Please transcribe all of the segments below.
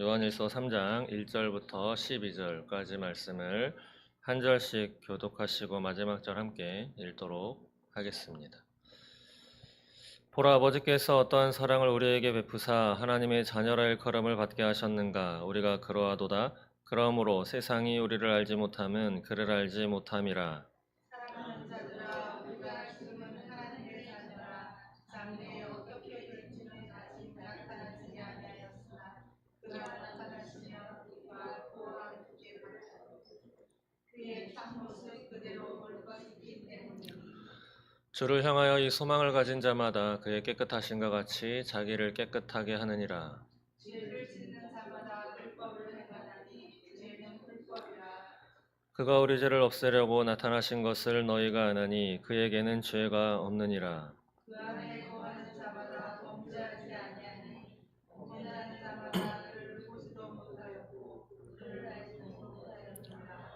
요한일서 3장 1절부터 12절까지 말씀을 한 절씩 교독하시고 마지막 절 함께 읽도록 하겠습니다. 보라, 아버지께서 어떠한 사랑을 우리에게 베푸사 하나님의 자녀라 일컬음을 받게 하셨는가. 우리가 그러하도다. 그러므로 세상이 우리를 알지 못함은 그를 알지 못함이라. 사랑하는 자들아, 우리가 지금은 하나님의 자녀라. 장래에 어떻게 될지는 아직 나타나지 아니하였으나 그가 나타나시면 우리가 그와 함께 볼 그의 참모습 그대로 볼 것이기 때문이니. 주를 향하여 이 소망을 가진 자마다 그의 깨끗하심과 같이 자기를 깨끗하게 하느니라. 죄를 짓는 자마다 불법을 행하나니 죄는 불법이라. 그가 우리 죄를 없애려고 나타나신 것을 너희가 아나니 그에게는 죄가 없느니라. 그 안에 거하는 자마다 범죄하지 아니하니 범죄하는 자마다 그를 보지도 못하였고 그를 알지도 못하였느니라.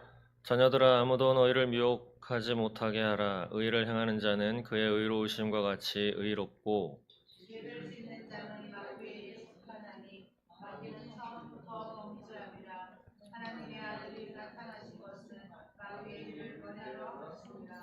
자녀들아, 아무도 너희를 미혹하지 못하게 하라. 의를 행하는 자는 그의 의로우심과 같이 의롭고 죄를 짓는 자는 마귀에게 속하나니 마귀는 처음부터 범죄함이라. 하나님의 아들이 나타나신 것은 마귀의 일을 번하러 하셨습니다.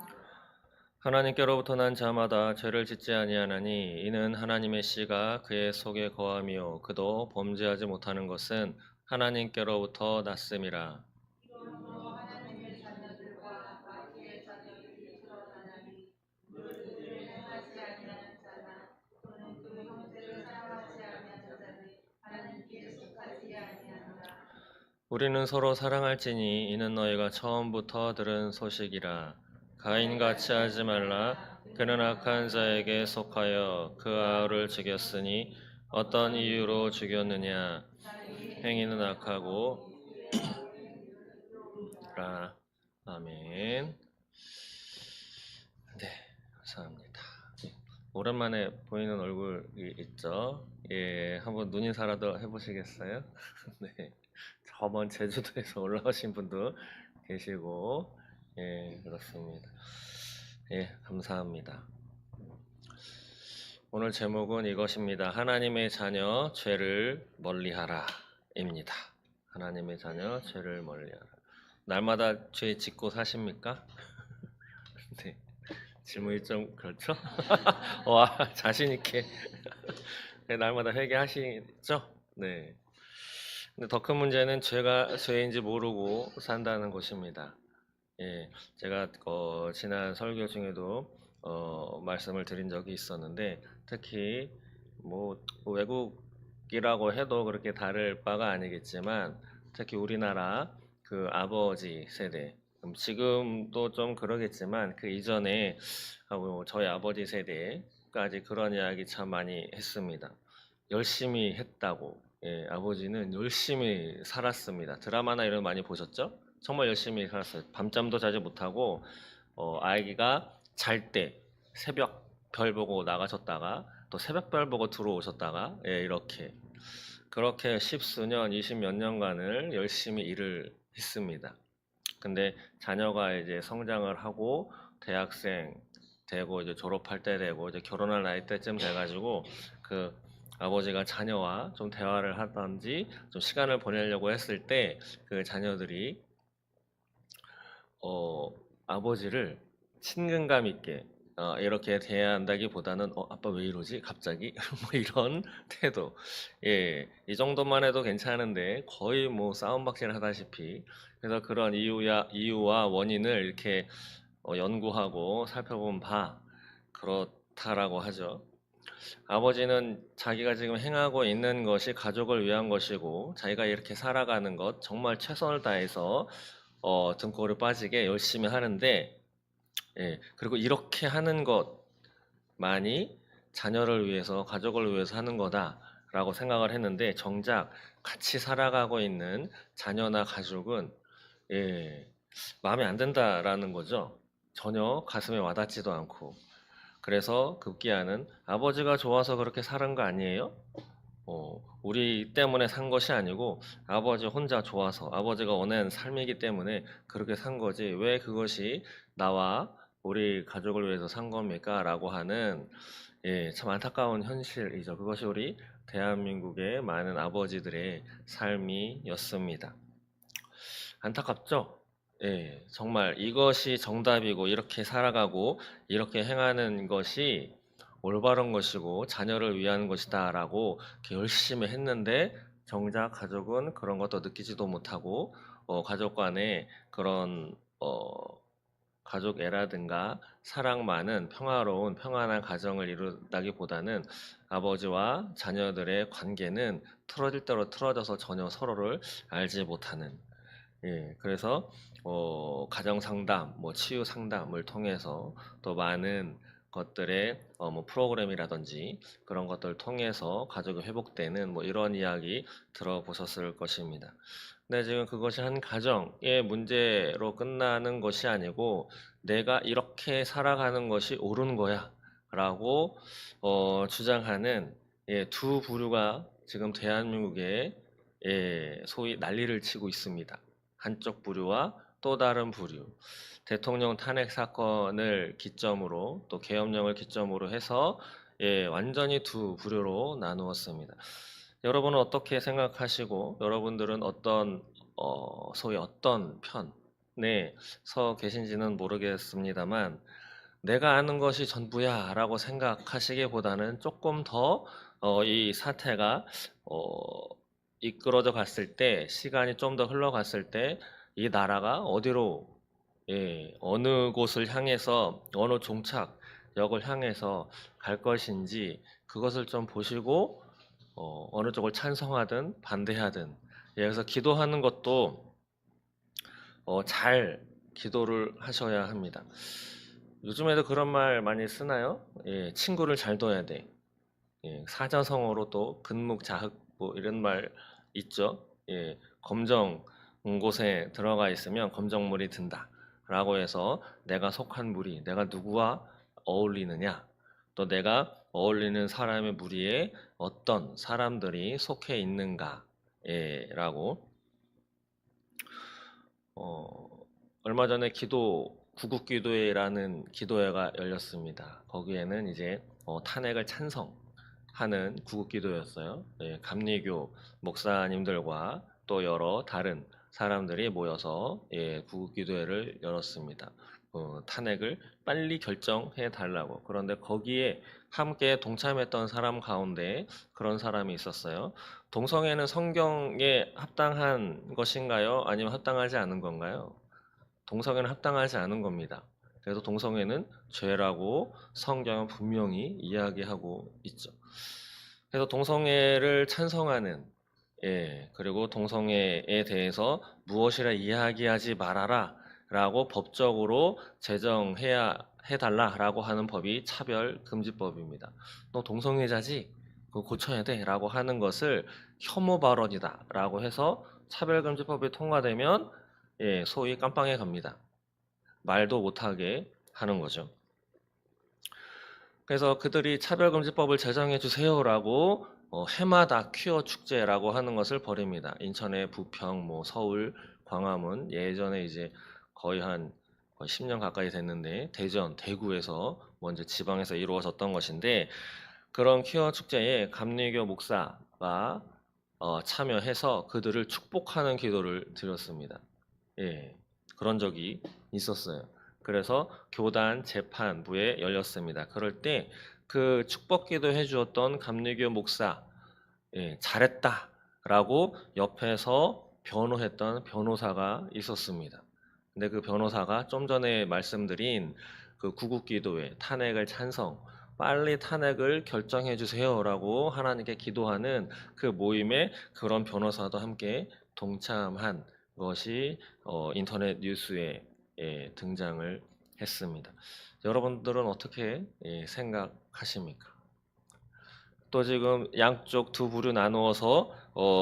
하나님께로부터 난 자마다 죄를 짓지 아니하나니 이는 하나님의 씨가 그의 속에 거함이요 그도 범죄하지 못하는 것은 하나님께로부터 났음이라. 이러므로 하나님의 자녀들과 마귀의 자녀들이 드러나나니 그들을 행하지 아니하는 자나 또는 그 형제를 사랑하지 아니하는 자는 하나님께 속하지 아니하노라. 우리는 서로 사랑할지니 이는 너희가 처음부터 들은 소식이라. 가인같이 하지 말라. 그는 악한 자에게 속하여 그 아우를 죽였으니 어떤 이유로 죽였느냐. 행위는 악하고 라. 아멘. 네, 감사합니다. 오랜만에 보이는 얼굴이 있죠? 예, 한번 눈인사라도 해보시겠어요? 네, 저번 제주도에서 올라오신 분도 계시고, 예, 그렇습니다. 예, 감사합니다. 오늘 제목은 이것입니다. 하나님의 자녀, 죄를 멀리하라 입니다. 하나님의 자녀, 죄를 멀리하라. 날마다 죄 짓고 사십니까? 네, 질문이 좀 그렇죠? 와, 자신 있게 날마다 회개하시죠? 네. 근데 더 큰 문제는 죄가 죄인지 모르고 산다는 것입니다. 예, 제가 지난 설교 중에도 말씀을 드린 적이 있었는데 특히 뭐 외국이라고 해도 그렇게 다를 바가 아니겠지만 특히 우리나라 그 아버지 세대 지금도 좀 그러겠지만 그 이전에 하고 저희 아버지 세대까지 그런 이야기 참 많이 했습니다. 열심히 했다고. 예, 아버지는 열심히 살았습니다. 드라마나 이런 거 많이 보셨죠? 정말 열심히 살았어요. 밤잠도 자지 못하고 아기가 잘 때 새벽 별 보고 나가셨다가 또 새벽 별 보고 들어오셨다가 예, 이렇게 그렇게 십수년, 20몇 년간을 열심히 일을 했습니다. 근데 자녀가 이제 성장을 하고 대학생 되고 이제 졸업할 때 되고 이제 결혼할 나이 때쯤 돼가지고 그 아버지가 자녀와 좀 대화를 하든지 좀 시간을 보내려고 했을 때 그 자녀들이 어, 아버지를 친근감 있게 이렇게 대한다기보다는 아빠 왜 이러지? 갑자기? 뭐 이런 태도. 예, 이 정도만 해도 괜찮은데 거의 뭐 싸움박질 하다시피 그래서 그런 이유와 원인을 이렇게 연구하고 살펴본 바 그렇다라고 하죠. 아버지는 자기가 지금 행하고 있는 것이 가족을 위한 것이고 자기가 이렇게 살아가는 것 정말 최선을 다해서 등골을 빠지게 열심히 하는데 예, 그리고 이렇게 하는 것만이 자녀를 위해서 가족을 위해서 하는 거다라고 생각을 했는데 정작 같이 살아가고 있는 자녀나 가족은 예, 마음에 안 든다라는 거죠. 전혀 가슴에 와닿지도 않고 그래서 급기야는 아버지가 좋아서 그렇게 사는 거 아니에요? 우리 때문에 산 것이 아니고 아버지 혼자 좋아서 아버지가 원하는 삶이기 때문에 그렇게 산 거지 왜 그것이 나와 우리 가족을 위해서 산 겁니까? 라고 하는 예, 참 안타까운 현실이죠. 그것이 우리 대한민국의 많은 아버지들의 삶이었습니다. 안타깝죠? 예, 정말 이것이 정답이고 이렇게 살아가고 이렇게 행하는 것이 올바른 것이고 자녀를 위한 것이다라고 이렇게 열심히 했는데 정작 가족은 그런 것도 느끼지도 못하고 가족 간에 그런 가족 애라든가 사랑만은 평화로운 평안한 가정을 이룬다기보다는 아버지와 자녀들의 관계는 틀어질 대로 틀어져서 전혀 서로를 알지 못하는, 예, 그래서 가정 상담, 뭐 치유 상담을 통해서 또 많은 것들의 뭐 프로그램이라든지 그런 것들을 통해서 가족이 회복되는 뭐 이런 이야기 들어보셨을 것입니다. 근데 지금 그것이 한 가정의 문제로 끝나는 것이 아니고 내가 이렇게 살아가는 것이 옳은 거야라고 주장하는, 예, 두 부류가 지금 대한민국에, 예, 소위 난리를 치고 있습니다. 한쪽 부류와 또 다른 부류. 대통령 탄핵 사건을 기점으로 또 계엄령을 기점으로 해서, 예, 완전히 두 부류로 나누었습니다. 여러분은 어떻게 생각하시고 여러분들은 어떤 소위 어떤 편에 서 계신지는 모르겠습니다만 내가 아는 것이 전부야라고 생각하시기보다는 조금 더 이 사태가 이끌어져 갔을 때 시간이 좀 더 흘러갔을 때 이 나라가 어디로, 예, 어느 곳을 향해서 어느 종착역을 향해서 갈 것인지 그것을 좀 보시고 어느 쪽을 찬성하든 반대하든, 예, 그래서 기도하는 것도 잘 기도를 하셔야 합니다. 요즘에도 그런 말 많이 쓰나요? 예, 친구를 잘 둬야 돼. 예, 사자성어로 또 근묵자흑 뭐 이런 말 있죠. 예, 검정 곳에 들어가 있으면 검정물이 든다 라고 해서 내가 속한 무리, 내가 누구와 어울리느냐, 또 내가 어울리는 사람의 무리에 어떤 사람들이 속해 있는가, 예, 라고. 어, 얼마 전에 구국기도회라는 기도회가 열렸습니다. 거기에는 이제 탄핵을 찬성하는 구국기도였어요. 예, 감리교 목사님들과 또 여러 다른 사람들이 모여서, 예, 구국기도회를 열었습니다. 탄핵을 빨리 결정해 달라고. 그런데 거기에 함께 동참했던 사람 가운데 그런 사람이 있었어요. 동성애는 성경에 합당한 것인가요? 아니면 합당하지 않은 건가요? 동성애는 합당하지 않은 겁니다. 그래서 동성애는 죄라고 성경은 분명히 이야기하고 있죠. 그래서 동성애를 찬성하는, 예, 그리고 동성애에 대해서 무엇이라 이야기하지 말아라 라고 법적으로 제정해야 해달라라고 하는 법이 차별금지법입니다. 너 동성애자지? 그거 고쳐야 돼 라고 하는 것을 혐오 발언이다 라고 해서 차별금지법이 통과되면, 예, 소위 깜빵에 갑니다. 말도 못하게 하는 거죠. 그래서 그들이 차별금지법을 제정해 주세요라고 해마다 퀴어 축제라고 하는 것을 벌입니다. 인천의 부평, 뭐 서울, 광화문, 예전에 이제 거의 한 10년 가까이 됐는데 대전, 대구에서 먼저 지방에서 이루어졌던 것인데 그런 퀴어 축제에 감리교 목사가 참여해서 그들을 축복하는 기도를 드렸습니다. 예, 그런 적이 있었어요. 그래서 교단 재판부에 열렸습니다. 그럴 때 그 축복기도 해주었던 감리교 목사, 예, 잘했다라고 옆에서 변호했던 변호사가 있었습니다. 근데 그 변호사가 좀 전에 말씀드린 그 구국기도회 탄핵을 찬성, 빨리 탄핵을 결정해 주세요라고 하나님께 기도하는 그 모임에 그런 변호사도 함께 동참한 것이 인터넷 뉴스에, 예, 등장을 했습니다. 여러분들은 어떻게, 예, 생각하십니까? 또 지금 양쪽 두 부류 나누어서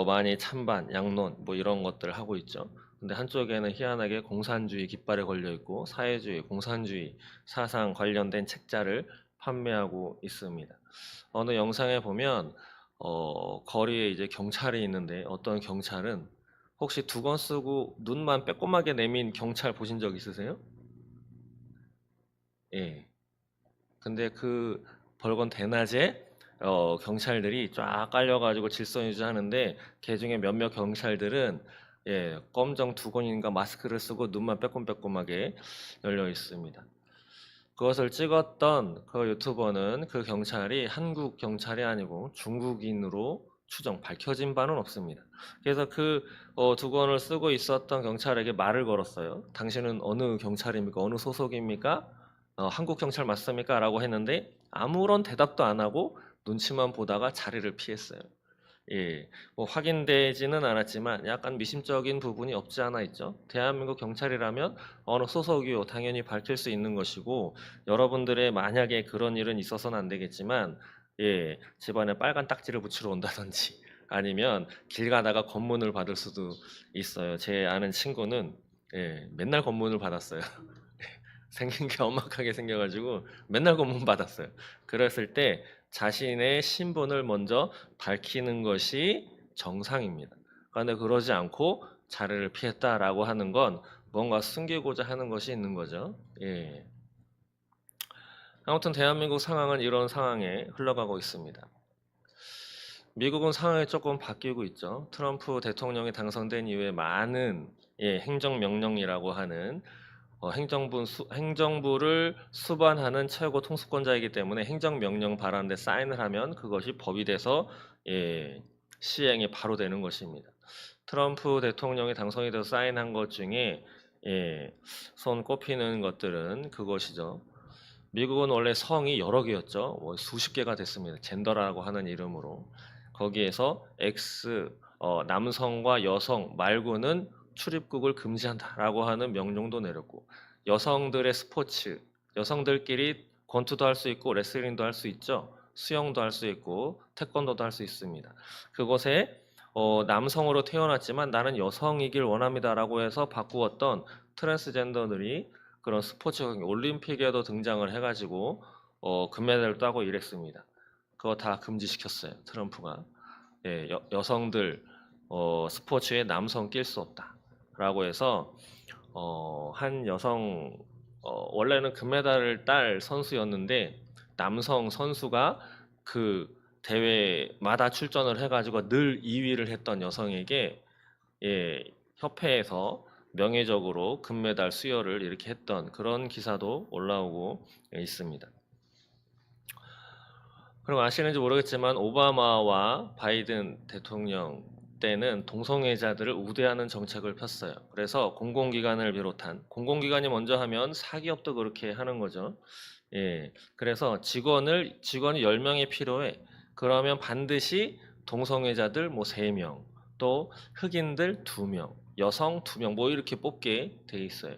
많이 찬반, 양론 뭐 이런 것들을 하고 있죠. 근데 한쪽에는 희한하게 공산주의 깃발에 걸려 있고 사회주의, 공산주의 사상 관련된 책자를 판매하고 있습니다. 어느 영상에 보면 거리에 이제 경찰이 있는데 어떤 경찰은 혹시 두건 쓰고 눈만 빼꼼하게 내민 경찰 보신 적 있으세요? 예. 근데 그 벌건 대낮에 경찰들이 쫙 깔려가지고 질서 유지하는데 그중에 몇몇 경찰들은 검정 두건인가 마스크를 쓰고 눈만 빼꼼빼꼼하게 열려 있습니다. 그것을 찍었던 그 유튜버는 그 경찰이 한국 경찰이 아니고 중국인으로 추정 밝혀진 바는 없습니다. 그래서 그 두건을 쓰고 있었던 경찰에게 말을 걸었어요. 당신은 어느 경찰입니까? 어느 소속입니까? 한국 경찰 맞습니까? 라고 했는데 아무런 대답도 안 하고 눈치만 보다가 자리를 피했어요. 예, 뭐 확인되지는 않았지만 약간 미심적인 부분이 없지 않아 있죠. 대한민국 경찰이라면 어느 소속이요 당연히 밝힐 수 있는 것이고 여러분들의 만약에 그런 일은 있어서는 안 되겠지만 집안에 빨간 딱지를 붙이러 온다든지 아니면 길 가다가 검문을 받을 수도 있어요. 제 아는 친구는 맨날 검문을 받았어요. 생긴 게 엄악하게 생겨가지고 맨날 검문 받았어요. 그랬을 때 자신의 신분을 먼저 밝히는 것이 정상입니다. 그런데 그러지 않고 자리를 피했다라고 하는 건 뭔가 숨기고자 하는 것이 있는 거죠. 예. 아무튼 대한민국 상황은 이런 상황에 흘러가고 있습니다. 미국은 상황이 조금 바뀌고 있죠. 트럼프 대통령이 당선된 이후에 많은 행정명령이라고 하는 행정부를 수반하는 최고 통수권자이기 때문에 행정명령 발하는데 사인을 하면 그것이 법이 돼서 시행이 바로 되는 것입니다. 트럼프 대통령이 당선이 돼서 사인한 것 중에 손 꼽히는 것들은 그것이죠. 미국은 원래 성이 여러 개였죠. 수십 개가 됐습니다. 젠더라고 하는 이름으로. 거기에서 남성과 여성 말고는 출입국을 금지한다라고 하는 명령도 내렸고 여성들의 스포츠, 여성들끼리 권투도 할 수 있고 레슬링도 할 수 있죠. 수영도 할 수 있고 태권도도 할 수 있습니다. 그곳에 남성으로 태어났지만 나는 여성이길 원합니다라고 해서 바꾸었던 트랜스젠더들이 그런 스포츠 경기 올림픽에도 등장을 해가지고 금메달을 따고 이랬습니다. 그거 다 금지시켰어요. 트럼프가. 여성들 스포츠에 남성 낄 수 없다라고 해서 한 여성 원래는 금메달을 딸 선수였는데 남성 선수가 그 대회마다 출전을 해가지고 늘 2위를 했던 여성에게 협회에서 명예적으로 금메달 수여를 이렇게 했던 그런 기사도 올라오고 있습니다. 그리고 아시는지 모르겠지만 오바마와 바이든 대통령 때는 동성애자들을 우대하는 정책을 폈어요. 그래서 공공기관을 비롯한 공공기관이 먼저 하면 사기업도 그렇게 하는 거죠. 그래서 직원이 10명이 필요해. 그러면 반드시 동성애자들 뭐 3명, 또 흑인들 2명, 여성 2명 뭐 이렇게 뽑게 돼 있어요.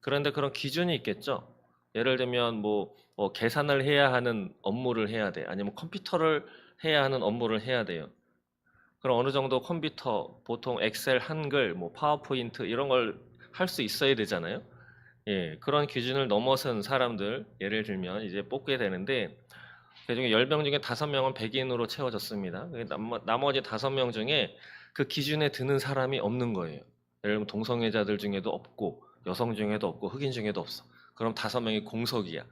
그런데 그런 기준이 있겠죠. 예를 들면 뭐 계산을 해야 하는 업무를 해야 돼. 아니면 컴퓨터를 해야 하는 업무를 해야 돼요. 그럼 어느 정도 컴퓨터, 보통 엑셀, 한글, 뭐 파워포인트 이런 걸 할 수 있어야 되잖아요. 그런 기준을 넘어선 사람들, 예를 들면 이제 뽑게 되는데 그중에 10명 중에 5명은 백인으로 채워졌습니다. 나머지 5명 중에 그 기준에 드는 사람이 없는 거예요. 예를 들면 동성애자들 중에도 없고 여성 중에도 없고 흑인 중에도 없어. 그럼 5명이 공석이야.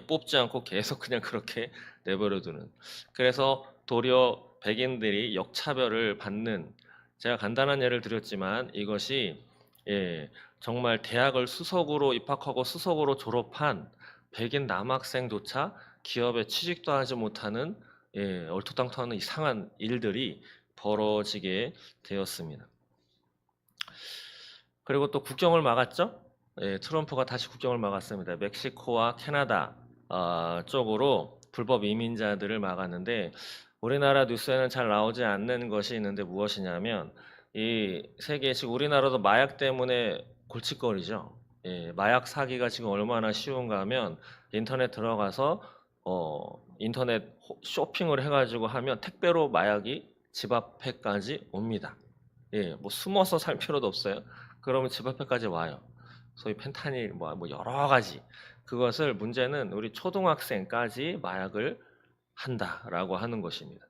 뽑지 않고 계속 그냥 그렇게 내버려 두는. 그래서 도리어 백인들이 역차별을 받는, 제가 간단한 예를 드렸지만 이것이 정말 대학을 수석으로 입학하고 수석으로 졸업한 백인 남학생조차 기업에 취직도 하지 못하는 얼토당토하는 이상한 일들이 벌어지게 되었습니다. 그리고 또 국경을 막았죠. 트럼프가 다시 국경을 막았습니다. 멕시코와 캐나다 쪽으로 불법 이민자들을 막았는데 우리나라 뉴스에는 잘 나오지 않는 것이 있는데 무엇이냐면 이 세계 지금 우리나라도 마약 때문에 골칫거리죠. 마약 사기가 지금 얼마나 쉬운가 하면 인터넷 들어가서 인터넷 쇼핑을 해가지고 하면 택배로 마약이 집 앞에까지 옵니다. 뭐 숨어서 살 필요도 없어요. 그러면 집 앞에까지 와요. 소위 펜타닐 뭐 여러 가지. 그것을 문제는 우리 초등학생까지 마약을 한다라고 하는 것입니다.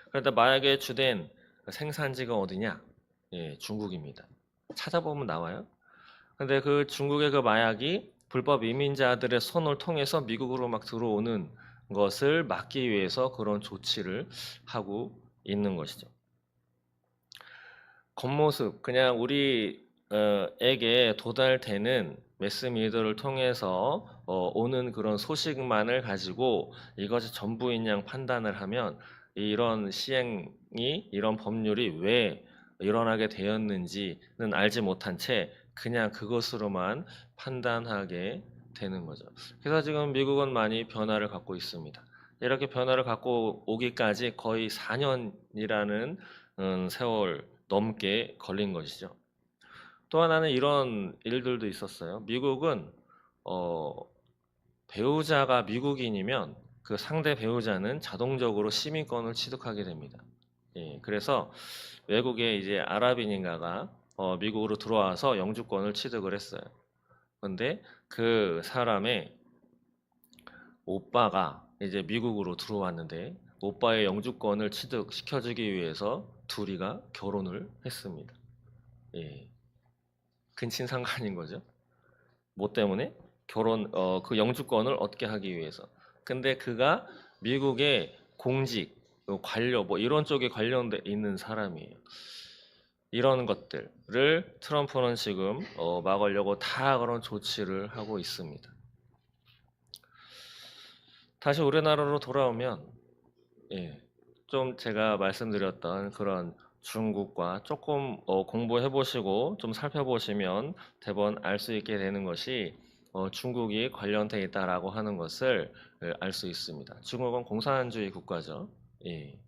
그런데 마약의 주된 생산지가 어디냐? 중국입니다. 찾아보면 나와요. 근데 그 중국의 그 마약이 불법 이민자들의 손을 통해서 미국으로 막 들어오는 것을 막기 위해서 그런 조치를 하고 있는 것이죠. 겉모습, 그냥 우리 에게 도달되는 매스미디어를 통해서 오는 그런 소식만을 가지고 이것이 전부인 양 판단을 하면 이런 시행이, 이런 법률이 왜 일어나게 되었는지는 알지 못한 채 그냥 그것으로만 판단하게 되는 거죠. 그래서 지금 미국은 많이 변화를 갖고 있습니다. 이렇게 변화를 갖고 오기까지 거의 4년이라는 세월 넘게 걸린 것이죠. 또 하나는 이런 일들도 있었어요. 미국은 어, 배우자가 미국인이면 그 상대 배우자는 자동적으로 시민권을 취득하게 됩니다. 예, 그래서 외국에 이제 아랍인인가가 미국으로 들어와서 영주권을 취득을 했어요. 근데 그 사람의 오빠가 이제 미국으로 들어왔는데 오빠의 영주권을 취득시켜주기 위해서 둘이가 결혼을 했습니다. 예, 근친상간인 거죠. 뭐 때문에? 그 영주권을 얻게 하기 위해서. 근데 그가 미국의 공직, 관료, 뭐 이런 쪽에 관련돼 있는 사람이에요. 이런 것들을 트럼프는 지금 막으려고 다 그런 조치를 하고 있습니다. 다시 우리나라로 돌아오면, 예, 좀 제가 말씀드렸던 그런 중국과 조금 공부해 보시고 좀 살펴보시면 대번 알 수 있게 되는 것이 중국이 관련돼 있다라고 하는 것을 알 수 있습니다. 중국은 공산주의 국가죠. 예.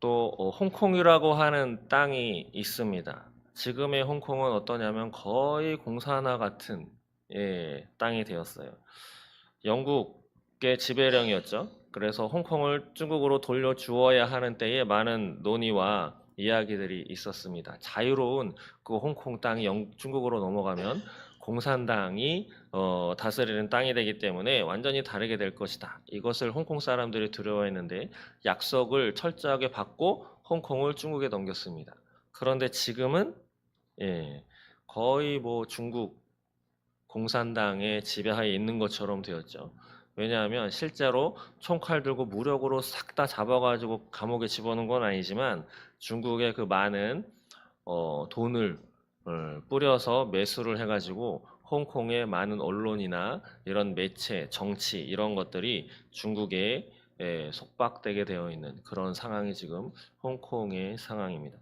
또 홍콩이라고 하는 땅이 있습니다. 지금의 홍콩은 어떠냐면 거의 공산화 같은 땅이 되었어요. 영국의 지배령이었죠. 그래서 홍콩을 중국으로 돌려주어야 하는 때에 많은 논의와 이야기들이 있었습니다. 자유로운 그 홍콩 땅이 중국으로 넘어가면 공산당이 다스리는 땅이 되기 때문에 완전히 다르게 될 것이다. 이것을 홍콩 사람들이 두려워했는데 약속을 철저하게 받고 홍콩을 중국에 넘겼습니다. 그런데 지금은 예, 거의 뭐 중국 공산당의 지배하에 있는 것처럼 되었죠. 왜냐하면 실제로 총칼 들고 무력으로 싹 다 잡아가지고 감옥에 집어넣은 건 아니지만 중국의 그 많은 돈을 뿌려서 매수를 해가지고 홍콩의 많은 언론이나 이런 매체, 정치 이런 것들이 중국에 속박되게 되어 있는 그런 상황이 지금 홍콩의 상황입니다.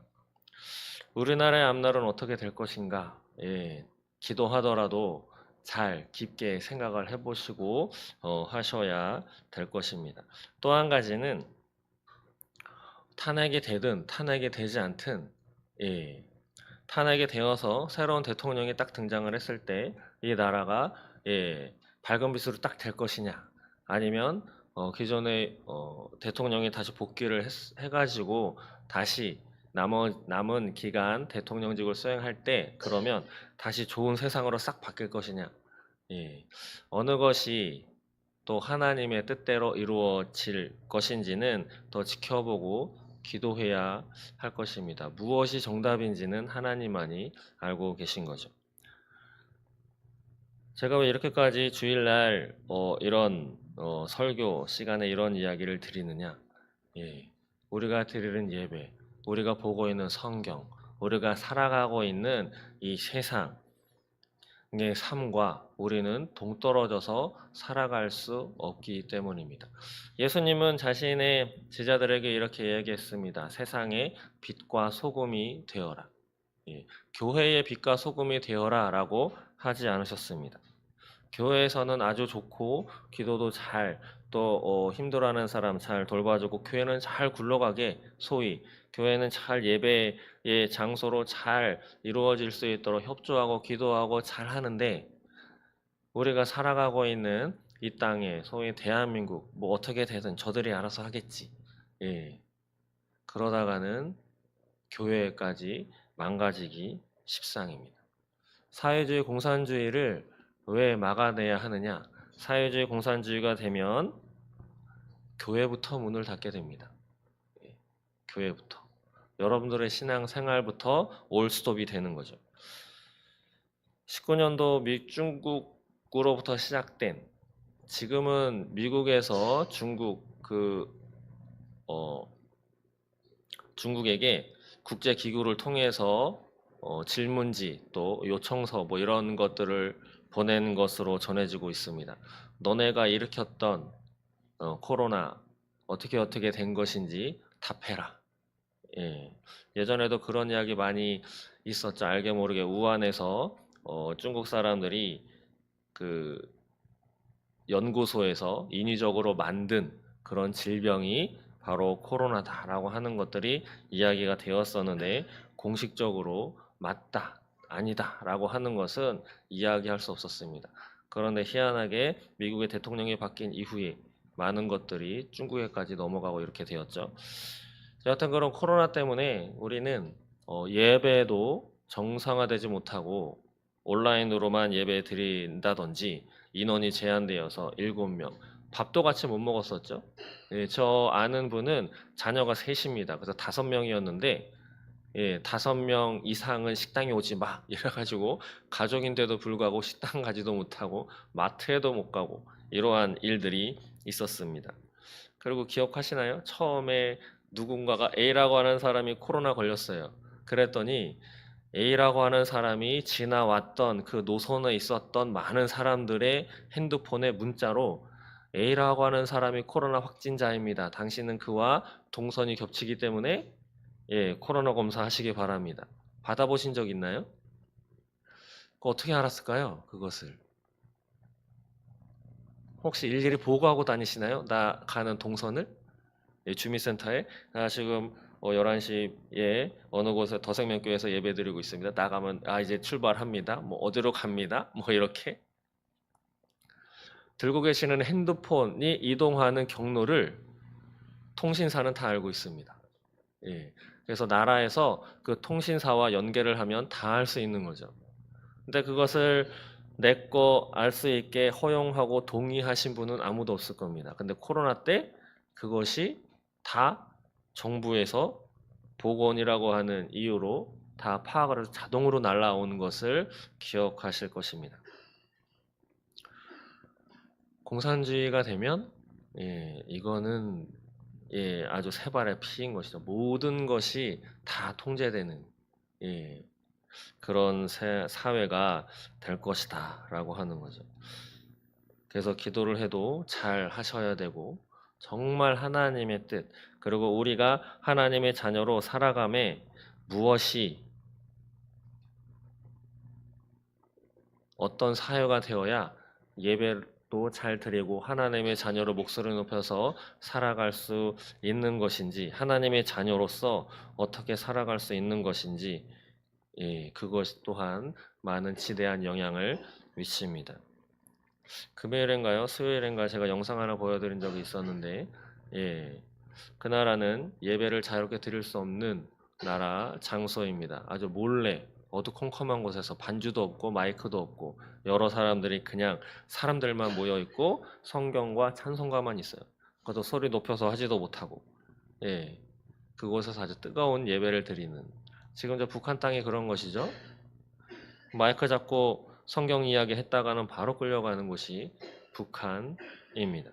우리나라의 앞날은 어떻게 될 것인가? 예, 기도하더라도 잘 깊게 생각을 해보시고 하셔야 될 것입니다. 또 한 가지는 탄핵이 되든 탄핵이 되지 않든 예, 탄핵이 되어서 새로운 대통령이 딱 등장을 했을 때 이 나라가 밝은 빛으로 딱 될 것이냐 아니면 기존의 대통령이 다시 복귀를 해가지고 다시 남은 기간 대통령직을 수행할 때 그러면 다시 좋은 세상으로 싹 바뀔 것이냐 예, 어느 것이 또 하나님의 뜻대로 이루어질 것인지는 더 지켜보고 기도해야 할 것입니다. 무엇이 정답인지는 하나님만이 알고 계신 거죠. 제가 왜 이렇게까지 주일날 이런 설교 시간에 이런 이야기를 드리느냐? 예, 우리가 드리는 예배, 우리가 보고 있는 성경, 우리가 살아가고 있는 이 세상, 의 삶과 우리는 동떨어져서 살아갈 수 없기 때문입니다. 예수님은 자신의 제자들에게 이렇게 이야기했습니다. 세상의 빛과 소금이 되어라. 예, 교회의 빛과 소금이 되어라 라고 하지 않으셨습니다. 교회에서는 아주 좋고 기도도 잘 또 힘들어하는 사람 잘 돌봐주고 교회는 잘 굴러가게 소위 교회는 잘 예배의 장소로 잘 이루어질 수 있도록 협조하고 기도하고 잘 하는데 우리가 살아가고 있는 이 땅에 소위 대한민국 뭐 어떻게 되든 저들이 알아서 하겠지. 예. 그러다가는 교회까지 망가지기 십상입니다. 사회주의 공산주의를 왜 막아내야 하느냐? 사회주의 공산주의가 되면 교회부터 문을 닫게 됩니다. 예, 교회부터. 여러분들의 신앙 생활부터 올스톱이 되는 거죠. 19년도 중국으로부터 시작된 지금은 미국에서 중국에게 국제 기구를 통해서 질문지 또 요청서 뭐 이런 것들을 보낸 것으로 전해지고 있습니다. 너네가 일으켰던 코로나 어떻게 된 것인지 답해라. 예. 예전에도 그런 이야기 많이 있었죠. 알게 모르게 우한에서 중국 사람들이 그 연구소에서 인위적으로 만든 그런 질병이 바로 코로나다라고 하는 것들이 이야기가 되었었는데 공식적으로 맞다, 아니다라고 하는 것은 이야기할 수 없었습니다. 그런데 희한하게 미국의 대통령이 바뀐 이후에 많은 것들이 중국에까지 넘어가고 이렇게 되었죠. 여하튼 그런 코로나 때문에 우리는 예배도 정상화되지 못하고 온라인으로만 예배 드린다든지 인원이 제한되어서 7명 밥도 같이 못 먹었었죠. 예, 저 아는 분은 자녀가 셋입니다. 그래서 5명이었는데 예, 5명 이상은 식당에 오지 마 이래가지고 가족인데도 불구하고 식당 가지도 못하고 마트에도 못 가고 이러한 일들이 있었습니다. 그리고 기억하시나요? 처음에 누군가가 A라고 하는 사람이 코로나 걸렸어요. 그랬더니 A라고 하는 사람이 지나왔던 그 노선에 있었던 많은 사람들의 핸드폰에 문자로 A라고 하는 사람이 코로나 확진자입니다. 당신은 그와 동선이 겹치기 때문에 예, 코로나 검사하시기 바랍니다. 받아보신 적 있나요? 그 어떻게 알았을까요? 그것을. 혹시 일일이 보고하고 다니시나요? 나 가는 동선을? 예, 주민센터에 지금 11시에 어느 곳에 더생명교회에서 예배드리고 있습니다. 나가면 이제 출발합니다. 뭐 어디로 갑니다. 뭐 이렇게 들고 계시는 핸드폰이 이동하는 경로를 통신사는 다 알고 있습니다. 예. 그래서 나라에서 그 통신사와 연계를 하면 다 할 수 있는 거죠. 근데 그것을 내 거 알 수 있게 허용하고 동의하신 분은 아무도 없을 겁니다. 근데 코로나 때 그것이 다 정부에서 보건이라고 하는 이유로 다 파악을 해서 자동으로 날라오는 것을 기억하실 것입니다. 공산주의가 되면 이거는 아주 세발의 피인 것이죠. 모든 것이 다 통제되는 그런 사회가 될 것이다라고 하는 거죠. 그래서 기도를 해도 잘 하셔야 되고 정말 하나님의 뜻 그리고 우리가 하나님의 자녀로 살아감에 무엇이 어떤 사회가 되어야 예배도 잘 드리고 하나님의 자녀로 목소리를 높여서 살아갈 수 있는 것인지 하나님의 자녀로서 어떻게 살아갈 수 있는 것인지 그것 또한 많은 지대한 영향을 미칩니다. 금요일인가요? 수요일인가 제가 영상 하나 보여드린 적이 있었는데 그 나라는 예배를 자유롭게 드릴 수 없는 나라 장소입니다. 아주 몰래 어두컴컴한 곳에서 반주도 없고 마이크도 없고 여러 사람들이 그냥 사람들만 모여 있고 성경과 찬송가만 있어요. 그것도 소리 높여서 하지도 못하고 그곳에서 아주 뜨거운 예배를 드리는 지금 저 북한 땅이 그런 것이죠. 마이크 잡고 성경 이야기 했다가는 바로 끌려가는 곳이 북한입니다.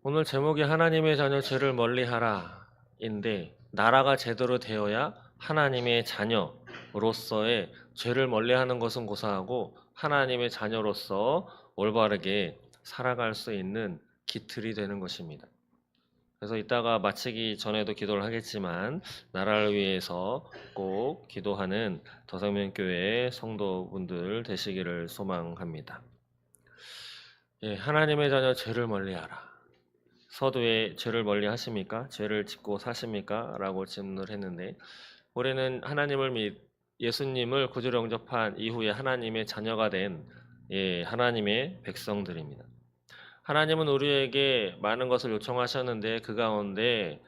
오늘 제목이 하나님의 자녀 죄를 멀리하라인데 나라가 제대로 되어야 하나님의 자녀로서의 죄를 멀리하는 것은 고사하고 하나님의 자녀로서 올바르게 살아갈 수 있는 기틀이 되는 것입니다. 그래서 이따가 마치기 전에도 기도를 하겠지만 나라를 위해서 꼭 기도하는 더생명교회 성도분들 되시기를 소망합니다. 하나님의 자녀 죄를 멀리하라. 서두에 죄를 멀리 하십니까? 죄를 짓고 사십니까? 라고 질문을 했는데 우리는 하나님을 예수님을 구주로 영접한 이후에 하나님의 자녀가 된 하나님의 백성들입니다. 하나님은 우리에게 많은 것을 요청하셨는데 그 가운데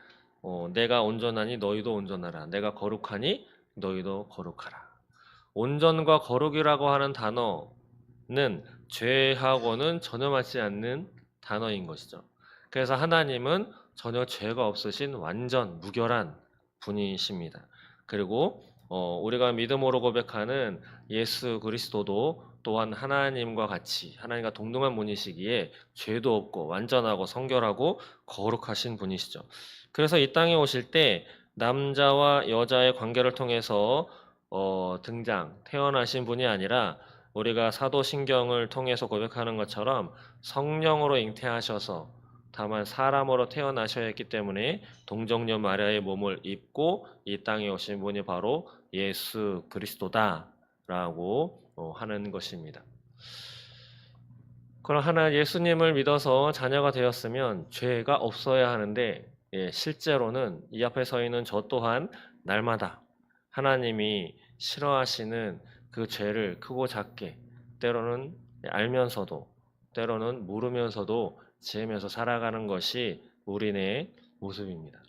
내가 온전하니 너희도 온전하라. 내가 거룩하니 너희도 거룩하라. 온전과 거룩이라고 하는 단어는 죄하고는 전혀 맞지 않는 단어인 것이죠. 그래서 하나님은 전혀 죄가 없으신 완전 무결한 분이십니다. 그리고 우리가 믿음으로 고백하는 예수 그리스도도 또한 하나님과 같이 하나님과 동등한 분이시기에 죄도 없고 완전하고 성결하고 거룩하신 분이시죠. 그래서 이 땅에 오실 때 남자와 여자의 관계를 통해서 태어나신 분이 아니라 우리가 사도신경을 통해서 고백하는 것처럼 성령으로 잉태하셔서 다만 사람으로 태어나셔야 했기 때문에 동정녀 마리아의 몸을 입고 이 땅에 오신 분이 바로 예수 그리스도다라고 하는 것입니다. 그럼 하나 예수님을 믿어서 자녀가 되었으면 죄가 없어야 하는데 실제로는 이 앞에 서 있는 저 또한 날마다 하나님이 싫어하시는 그 죄를 크고 작게 때로는 알면서도 때로는 모르면서도 지으면서 살아가는 것이 우리네 모습입니다.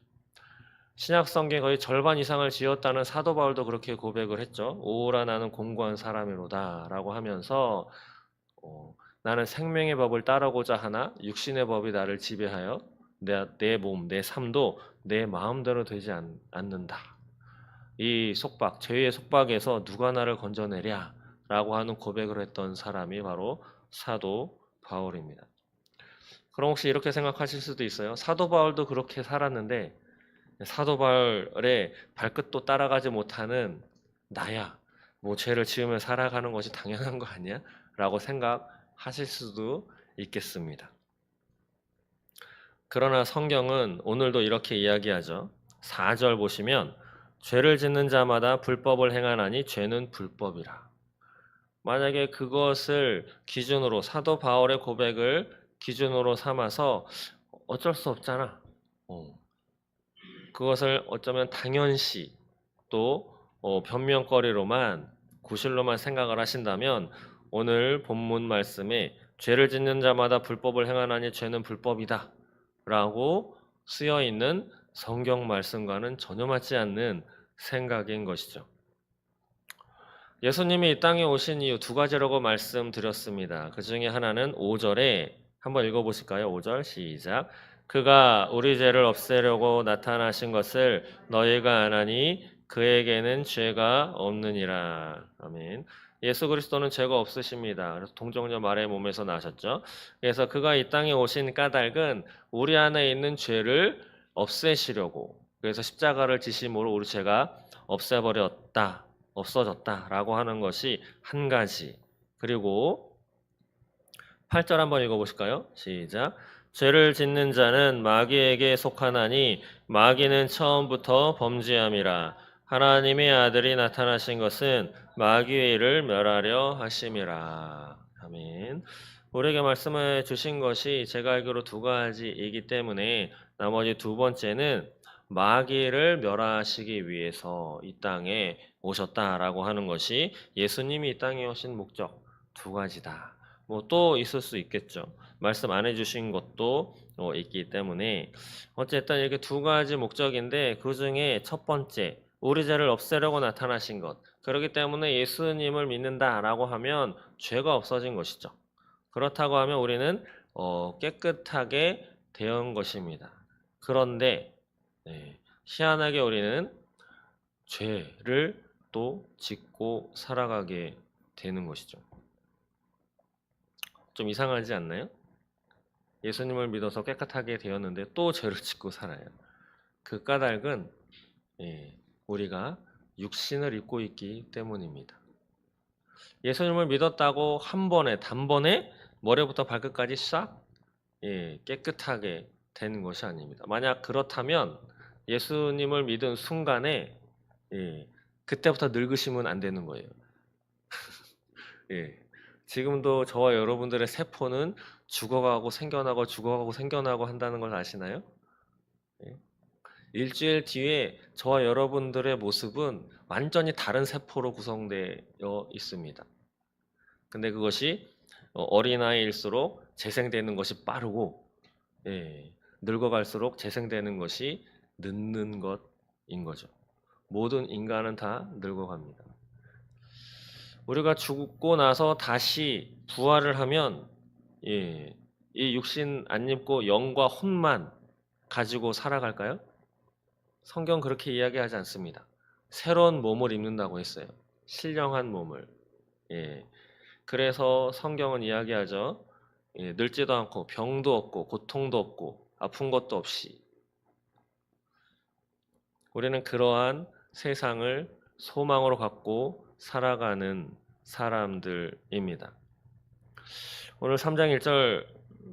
신약 성경 거의 절반 이상을 지었다는 사도 바울도 그렇게 고백을 했죠. 오라 나는 공고한 사람이로다라고 하면서 나는 생명의 법을 따르고자 하나 육신의 법이 나를 지배하여 내 몸, 내 삶도 내 마음대로 되지 않는다. 이 속박, 죄의 속박에서 누가 나를 건져내랴 라고 하는 고백을 했던 사람이 바로 사도 바울입니다. 그럼 혹시 이렇게 생각하실 수도 있어요. 사도 바울도 그렇게 살았는데 사도 바울의 발끝도 따라가지 못하는 나야 뭐 죄를 지으며 살아가는 것이 당연한 거 아니야? 라고 생각하실 수도 있겠습니다. 그러나 성경은 오늘도 이렇게 이야기하죠. 4절 보시면 죄를 짓는 자마다 불법을 행하나니 죄는 불법이라. 만약에 그것을 기준으로 사도 바울의 고백을 기준으로 삼아서 어쩔 수 없잖아. 그것을 어쩌면 당연시 또 변명거리로만 구실로만 생각을 하신다면 오늘 본문 말씀에 죄를 짓는 자마다 불법을 행하나니 죄는 불법이다 라고 쓰여 있는 성경 말씀과는 전혀 맞지 않는 생각인 것이죠. 예수님이 이 땅에 오신 이유 두 가지라고 말씀드렸습니다. 그 중에 하나는 5절에 한번 읽어보실까요? 5절 시작. 그가 우리 죄를 없애려고 나타나신 것을 너희가 아나니 그에게는 죄가 없느니라. 아멘. 예수 그리스도는 죄가 없으십니다. 그래서 동정녀 마리아의 몸에서 나셨죠. 그래서 그가 이 땅에 오신 까닭은 우리 안에 있는 죄를 없애시려고 그래서 십자가를 지심으로 우리 죄가 없어졌다라고 하는 것이 한 가지. 그리고 8절 한번 읽어보실까요? 시작. 죄를 짓는 자는 마귀에게 속하나니 마귀는 처음부터 범죄함이라. 하나님의 아들이 나타나신 것은 마귀의 일을 멸하려 하심이라. 아멘. 우리에게 말씀해 주신 것이 제가 알기로 두 가지이기 때문에 나머지 두 번째는 마귀를 멸하시기 위해서 이 땅에 오셨다라고 하는 것이 예수님이 이 땅에 오신 목적 두 가지다. 뭐 또 있을 수 있겠죠. 말씀 안 해주신 것도 있기 때문에 어쨌든 이렇게 두 가지 목적인데 그 중에 첫 번째 우리 죄를 없애려고 나타나신 것. 그렇기 때문에 예수님을 믿는다라고 하면 죄가 없어진 것이죠. 그렇다고 하면 우리는 깨끗하게 되은 것입니다. 그런데 희한하게 우리는 죄를 또 짓고 살아가게 되는 것이죠. 좀 이상하지 않나요? 예수님을 믿어서 깨끗하게 되었는데 또 죄를 짓고 살아요. 그 까닭은 우리가 육신을 입고 있기 때문입니다. 예수님을 믿었다고 한 번에 단번에 머리부터 발끝까지 싹 깨끗하게 되는 것이 아닙니다. 만약 그렇다면 예수님을 믿은 순간에 그때부터 늙으시면 안 되는 거예요. 지금도 저와 여러분들의 세포는 죽어가고 생겨나고 죽어가고 생겨나고 한다는 걸 아시나요? 일주일 뒤에 저와 여러분들의 모습은 완전히 다른 세포로 구성되어 있습니다. 근데 그것이 어린아이일수록 재생되는 것이 빠르고 늙어갈수록 재생되는 것이 늦는 것인 거죠. 모든 인간은 다 늙어갑니다. 우리가 죽고 나서 다시 부활을 하면 이 육신 안 입고 영과 혼만 가지고 살아갈까요? 성경 그렇게 이야기하지 않습니다. 새로운 몸을 입는다고 했어요. 신령한 몸을. 그래서 성경은 이야기하죠. 예, 늙지도 않고 병도 없고 고통도 없고 아픈 것도 없이 우리는 그러한 세상을 소망으로 갖고 살아가는 사람들입니다. 오늘 3장 1절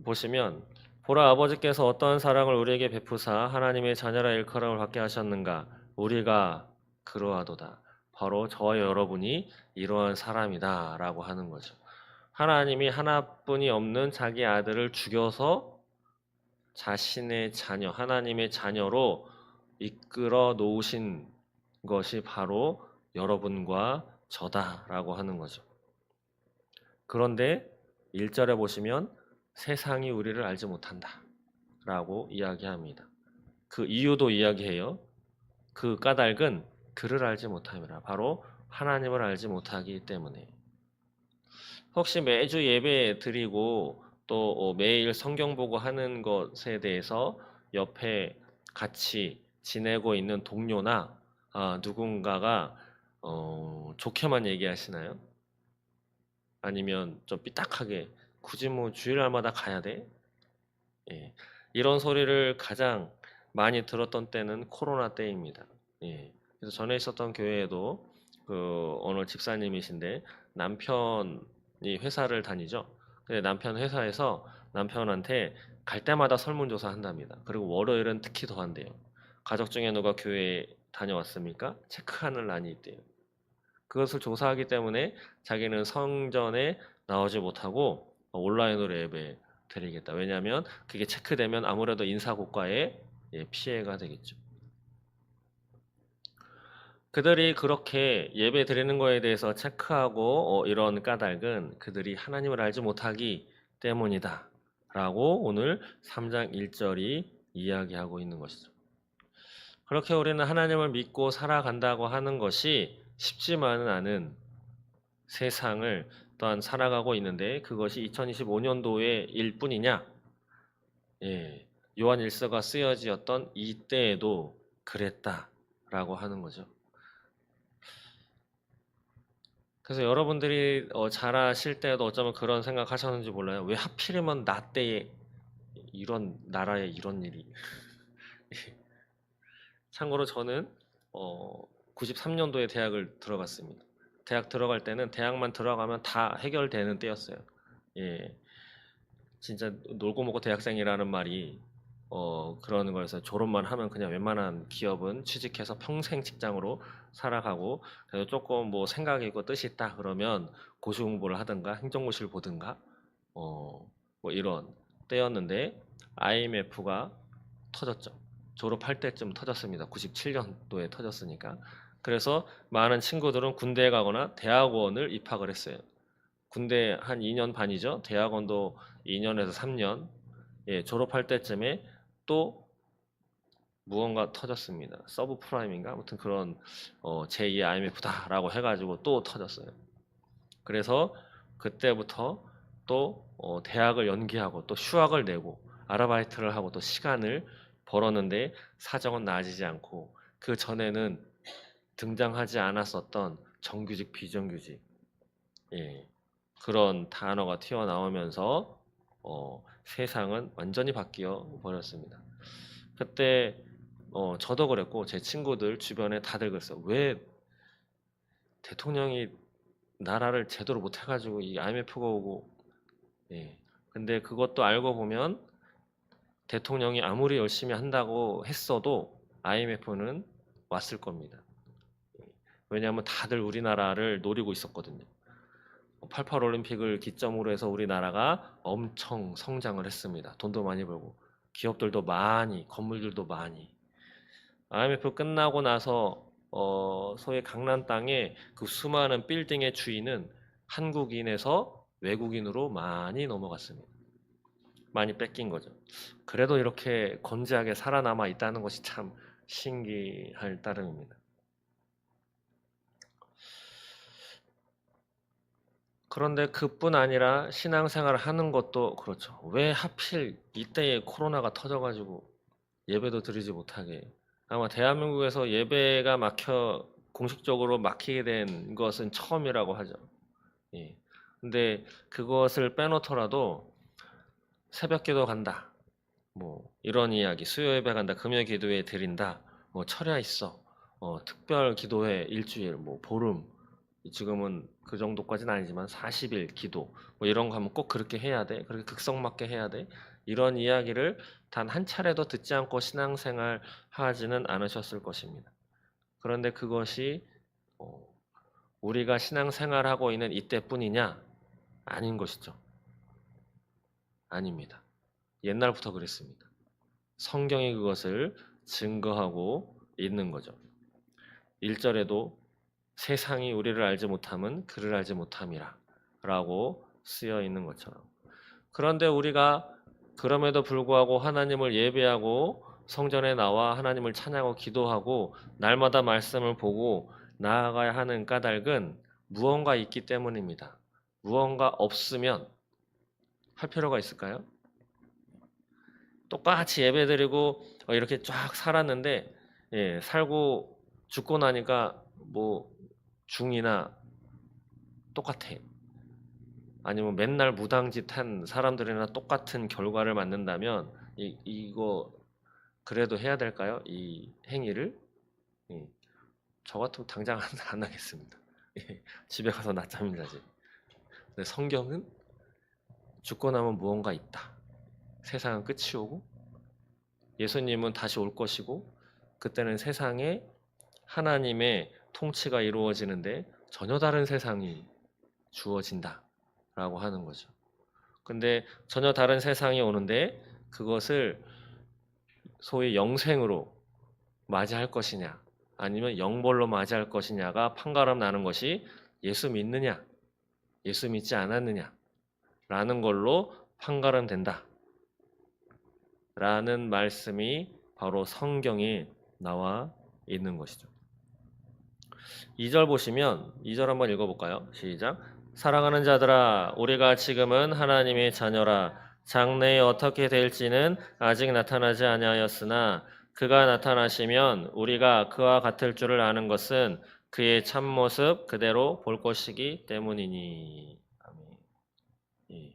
보시면 보라 아버지께서 어떠한 사랑을 우리에게 베푸사 하나님의 자녀라 일컬음을 받게 하셨는가 우리가 그러하도다. 바로 저와 여러분이 이러한 사람이다 라고 하는 거죠. 하나님이 하나뿐이 없는 자기 아들을 죽여서 자신의 자녀, 하나님의 자녀로 이끌어 놓으신 것이 바로 여러분과 저다라고 하는 거죠. 그런데 1절에 보시면 세상이 우리를 알지 못한다 라고 이야기합니다. 그 이유도 이야기해요. 그 까닭은 그를 알지 못함이라. 바로 하나님을 알지 못하기 때문에. 혹시 매주 예배 드리고 또 매일 성경 보고 하는 것에 대해서 옆에 같이 지내고 있는 동료나 누군가가 좋게만 얘기하시나요? 아니면 좀 삐딱하게 굳이 뭐 주일날마다 가야 돼? 예. 이런 소리를 가장 많이 들었던 때는 코로나 때입니다. 예. 그래서 전에 있었던 교회에도 그 어느 집사님이신데 남편이 회사를 다니죠. 근데 남편 회사에서 남편한테 갈 때마다 설문조사 한답니다. 그리고 월요일은 특히 더 한대요. 가족 중에 누가 교회에 다녀왔습니까? 체크하는 란이 있대요. 그것을 조사하기 때문에 자기는 성전에 나오지 못하고 온라인으로 예배 드리겠다. 왜냐하면 그게 체크되면 아무래도 인사고과에 피해가 되겠죠. 그들이 그렇게 예배 드리는 거에 대해서 체크하고 이런 까닭은 그들이 하나님을 알지 못하기 때문이다. 라고 오늘 3장 1절이 이야기하고 있는 것이죠. 그렇게 우리는 하나님을 믿고 살아간다고 하는 것이 쉽지만은 않은 세상을 또한 살아가고 있는데 그것이 2025년도의 일뿐이냐? 예, 요한 일서가 쓰여지었던 이때에도 그랬다라고 하는 거죠. 그래서 여러분들이 자라실 때도 어쩌면 그런 생각하셨는지 몰라요. 왜 하필이면 나 때에 이런 나라에 이런 일이. 참고로 저는 93년도에 대학을 들어갔습니다. 대학 들어갈 때는 대학만 들어가면 다 해결되는 때였어요. 예, 진짜 놀고 먹고 대학생이라는 말이 그러는 거여서 졸업만 하면 그냥 웬만한 기업은 취직해서 평생 직장으로 살아가고 그래도 조금 뭐 생각이 있고 뜻이 있다 그러면 고시 공부를 하든가 행정고시를 보든가 뭐 이런 때였는데 IMF가 터졌죠. 졸업할 때쯤 터졌습니다. 97년도에 터졌으니까. 그래서 많은 친구들은 군대에 가거나 대학원을 입학을 했어요. 군대 한 2년 반이죠. 대학원도 2년에서 3년. 예, 졸업할 때쯤에 또 무언가 터졌습니다. 서브프라임인가? 아무튼 그런 제2의 IMF다라고 해가지고 또 터졌어요. 그래서 그때부터 또 대학을 연기하고 또 휴학을 내고 아르바이트를 하고 또 시간을 벌었는데 사정은 나아지지 않고 그 전에는 등장하지 않았었던 정규직, 비정규직 예, 그런 단어가 튀어나오면서 세상은 완전히 바뀌어 버렸습니다. 그때 저도 그랬고 제 친구들 주변에 다들 그랬어요. 왜 대통령이 나라를 제대로 못 해가지고 이 IMF가 오고 예. 근데 그것도 알고 보면 대통령이 아무리 열심히 한다고 했어도 IMF는 왔을 겁니다. 왜냐하면 다들 우리나라를 노리고 있었거든요. 88 올림픽을 기점으로 해서 우리나라가 엄청 성장을 했습니다. 돈도 많이 벌고 기업들도 많이, 건물들도 많이. IMF 끝나고 나서 소위 강남 땅에 그 수많은 빌딩의 주인은 한국인에서 외국인으로 많이 넘어갔습니다. 많이 뺏긴 거죠. 그래도 이렇게 건재하게 살아남아 있다는 것이 참 신기할 따름입니다. 그런데 그뿐 아니라 신앙생활을 하는 것도 그렇죠. 왜 하필 이때에 코로나가 터져가지고 예배도 드리지 못하게. 아마 대한민국에서 예배가 공식적으로 막히게 된 것은 처음이라고 하죠. 예. 근데 그것을 빼놓더라도 새벽 기도 간다. 뭐 이런 이야기, 수요 예배 간다, 금요 기도회 드린다, 뭐 철야 있어, 특별 기도회 일주일, 뭐 보름, 지금은 그 정도까지는 아니지만 40일 기도, 뭐 이런 거 하면 꼭 그렇게 해야 돼, 그렇게 극성맞게 해야 돼, 이런 이야기를 단 한 차례도 듣지 않고 신앙생활 하지는 않으셨을 것입니다. 그런데 그것이 우리가 신앙생활하고 있는 이때뿐이냐? 아닌 것이죠. 아닙니다. 옛날부터 그랬습니다. 성경이 그것을 증거하고 있는 거죠. 1절에도 세상이 우리를 알지 못함은 그를 알지 못함이라 라고 쓰여 있는 것처럼. 그런데 우리가 그럼에도 불구하고 하나님을 예배하고 성전에 나와 하나님을 찬양하고 기도하고 날마다 말씀을 보고 나아가야 하는 까닭은 무언가 있기 때문입니다. 무언가 없으면 할 필요가 있을까요? 똑같이 예배드리고 이렇게 쫙 살았는데 살고 죽고 나니까 뭐 중이나 똑같아. 아니면 맨날 무당짓 한 사람들이나 똑같은 결과를 맞는다면 이거 그래도 해야 될까요? 이 행위를? 예. 저 같으면 당장 안 하겠습니다. 집에 가서 낮잠을 자지. 근데 성경은 죽고 나면 무언가 있다. 세상은 끝이 오고 예수님은 다시 올 것이고 그때는 세상에 하나님의 통치가 이루어지는데 전혀 다른 세상이 주어진다 라고 하는 거죠. 근데 전혀 다른 세상이 오는데 그것을 소위 영생으로 맞이할 것이냐 아니면 영벌로 맞이할 것이냐가 판가름 나는 것이 예수 믿느냐 예수 믿지 않았느냐 라는 걸로 판가름 된다 라는 말씀이 바로 성경에 나와 있는 것이죠. 2절 보시면 2절 한번 읽어볼까요? 시작. 사랑하는 자들아 우리가 지금은 하나님의 자녀라. 장래에 어떻게 될지는 아직 나타나지 아니하였으나 그가 나타나시면 우리가 그와 같을 줄을 아는 것은 그의 참모습 그대로 볼 것이기 때문이니. 아멘. 예.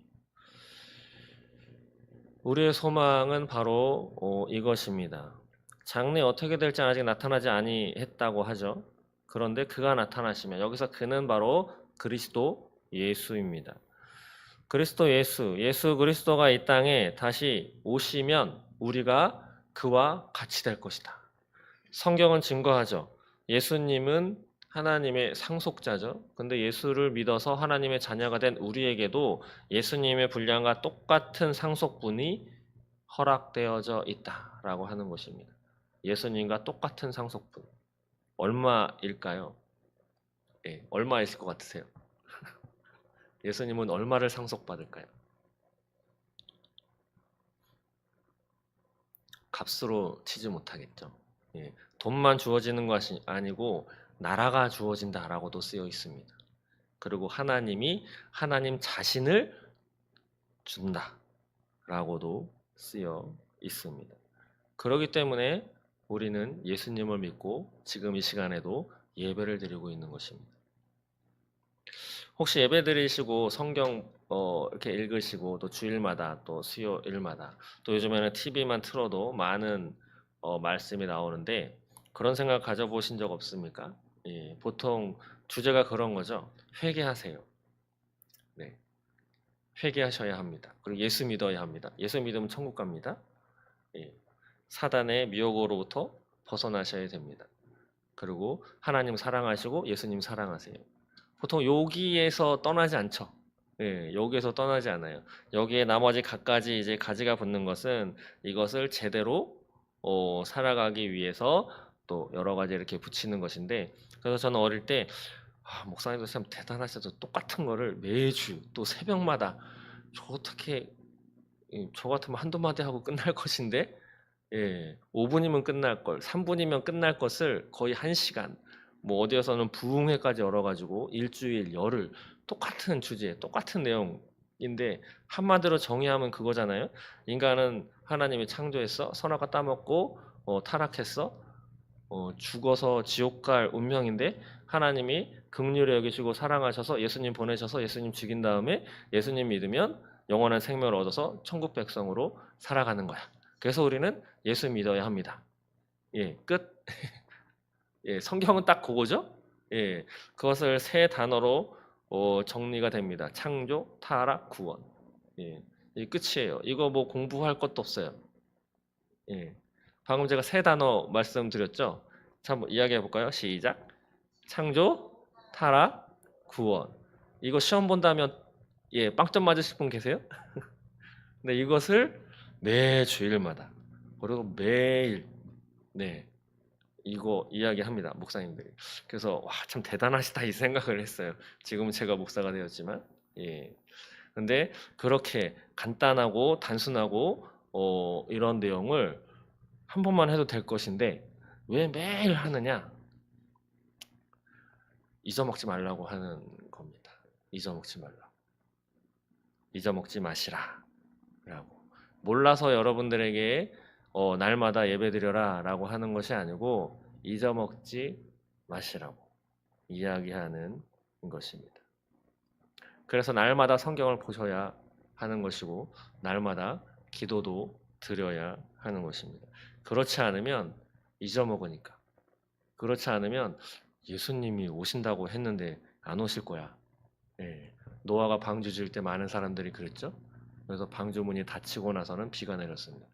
우리의 소망은 바로 이것입니다. 장래에 어떻게 될지 아직 나타나지 아니했다고 하죠. 그런데 그가 나타나시면 여기서 그는 바로 그리스도 예수입니다. 그리스도 예수 그리스도가 이 땅에 다시 오시면 우리가 그와 같이 될 것이다. 성경은 증거하죠. 예수님은 하나님의 상속자죠. 근데 예수를 믿어서 하나님의 자녀가 된 우리에게도 예수님의 분량과 똑같은 상속분이 허락되어져 있다라고 하는 것입니다. 예수님과 똑같은 상속분. 얼마일까요? 얼마 있을 것 같으세요? 예수님은 얼마를 상속받을까요? 값으로 치지 못하겠죠. 돈만 주어지는 것이 아니고 나라가 주어진다라고도 쓰여 있습니다. 그리고 하나님이 하나님 자신을 준다라고도 쓰여 있습니다. 그렇기 때문에 우리는 예수님을 믿고 지금 이 시간에도 예배를 드리고 있는 것입니다. 혹시 예배 드리시고 성경 이렇게 읽으시고 또 주일마다 또 수요일마다 또 요즘에는 TV만 틀어도 많은 말씀이 나오는데 그런 생각 가져보신 적 없습니까? 보통 주제가 그런 거죠. 회개하세요. 네, 회개하셔야 합니다. 그리고 예수 믿어야 합니다. 예수 믿으면 천국 갑니다. 사단의 미혹으로부터 벗어나셔야 됩니다. 그리고 하나님 사랑하시고 예수님 사랑하세요. 보통 여기에서 떠나지 않죠. 여기에서 떠나지 않아요. 여기에 나머지 갖가지 이제 가지가 붙는 것은 이것을 제대로 살아가기 위해서 또 여러 가지 이렇게 붙이는 것인데 그래서 저는 어릴 때 목사님도 참 대단하셔서 똑같은 거를 매주 또 새벽마다 저 같으면 한두 마디 하고 끝날 것인데 5분이면 끝날 걸 3분이면 끝날 것을 거의 1시간 뭐 어디에서는 부흥회까지 열어가지고 일주일 열흘 똑같은 주제 똑같은 내용인데 한마디로 정의하면 그거잖아요. 인간은 하나님이 창조했어. 선악과 따먹고 타락했어. 죽어서 지옥 갈 운명인데 하나님이 긍휼히 여기시고 사랑하셔서 예수님 보내셔서 예수님 죽인 다음에 예수님 믿으면 영원한 생명을 얻어서 천국 백성으로 살아가는 거야. 그래서 우리는 예수 믿어야 합니다. 예, 끝. 예, 성경은 딱 그거죠. 예, 그것을 세 단어로 정리가 됩니다. 창조, 타락, 구원. 예, 이 끝이에요. 이거 뭐 공부할 것도 없어요. 예, 방금 제가 세 단어 말씀드렸죠. 자, 한번 이야기해 볼까요? 시작. 창조, 타락, 구원. 이거 시험 본다면 예, 빵점 맞으실 분 계세요? 근데 이것을 매 주일마다 그리고 매일 네 이거 이야기합니다 목사님들이. 그래서 와, 참 대단하시다 이 생각을 했어요. 지금은 제가 목사가 되었지만 예. 근데 그렇게 간단하고 단순하고 이런 내용을 한 번만 해도 될 것인데 왜 매일 하느냐? 잊어먹지 말라고 하는 겁니다. 잊어먹지 말라. 잊어먹지 마시라. 라고. 몰라서 여러분들에게 날마다 예배드려라 라고 하는 것이 아니고 잊어먹지 마시라고 이야기하는 것입니다. 그래서 날마다 성경을 보셔야 하는 것이고 날마다 기도도 드려야 하는 것입니다. 그렇지 않으면 잊어먹으니까. 그렇지 않으면 예수님이 오신다고 했는데 안 오실 거야. 예. 노아가 방주 지을 때 많은 사람들이 그랬죠. 그래서 방주문이 닫히고 나서는 비가 내렸습니다.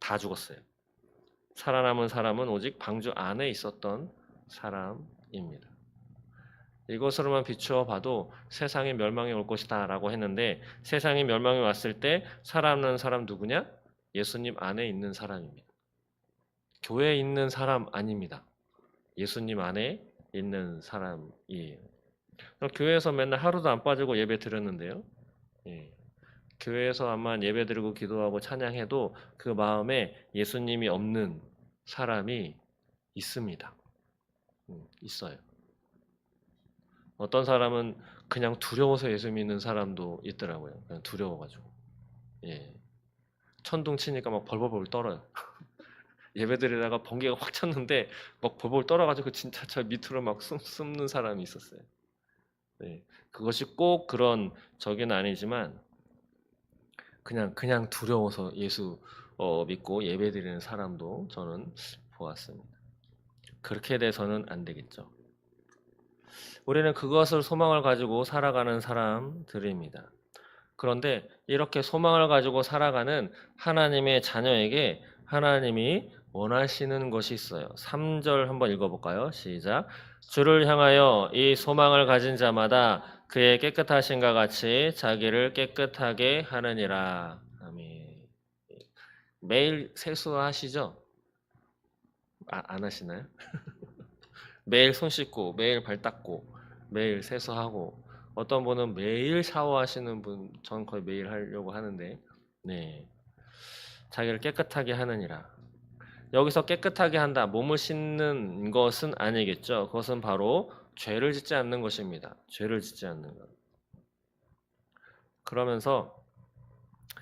다 죽었어요. 살아남은 사람은 오직 방주 안에 있었던 사람입니다. 이것으로만 비추어 봐도 세상이 멸망이 올 것이다 라고 했는데 세상이 멸망이 왔을 때 살아남는 사람 누구냐? 예수님 안에 있는 사람입니다. 교회에 있는 사람 아닙니다. 예수님 안에 있는 사람이에요. 교회에서 맨날 하루도 안 빠지고 예배 드렸는데요. 예. 교회에서 아마 예배드리고 기도하고 찬양해도 그 마음에 예수님이 없는 사람이 있습니다. 있어요. 어떤 사람은 그냥 두려워서 예수 믿는 사람도 있더라고요. 그냥 두려워가지고. 예. 천둥 치니까 막 벌벌벌 떨어요. 예배드리다가 번개가 확 쳤는데 막 벌벌 떨어가지고 진짜 저 밑으로 막 숨는 사람이 있었어요. 네. 그것이 꼭 그런 적은 아니지만 그냥 두려워서 예수 믿고 예배드리는 사람도 저는 보았습니다. 그렇게 돼서는 안 되겠죠. 우리는 그것을 소망을 가지고 살아가는 사람들입니다. 그런데 이렇게 소망을 가지고 살아가는 하나님의 자녀에게 하나님이 원하시는 것이 있어요. 3절 한번 읽어볼까요? 시작. 주를 향하여 이 소망을 가진 자마다 그의 깨끗하신과 같이 자기를 깨끗하게 하느니라. 아멘. 매일 세수하시죠? 안 하시나요? 매일 손 씻고 매일 발 닦고 매일 세수하고 어떤 분은 매일 샤워하시는 분, 전 거의 매일 하려고 하는데 네, 자기를 깨끗하게 하느니라. 여기서 깨끗하게 한다, 몸을 씻는 것은 아니겠죠. 그것은 바로 죄를 짓지 않는 것입니다. 죄를 짓지 않는 것. 그러면서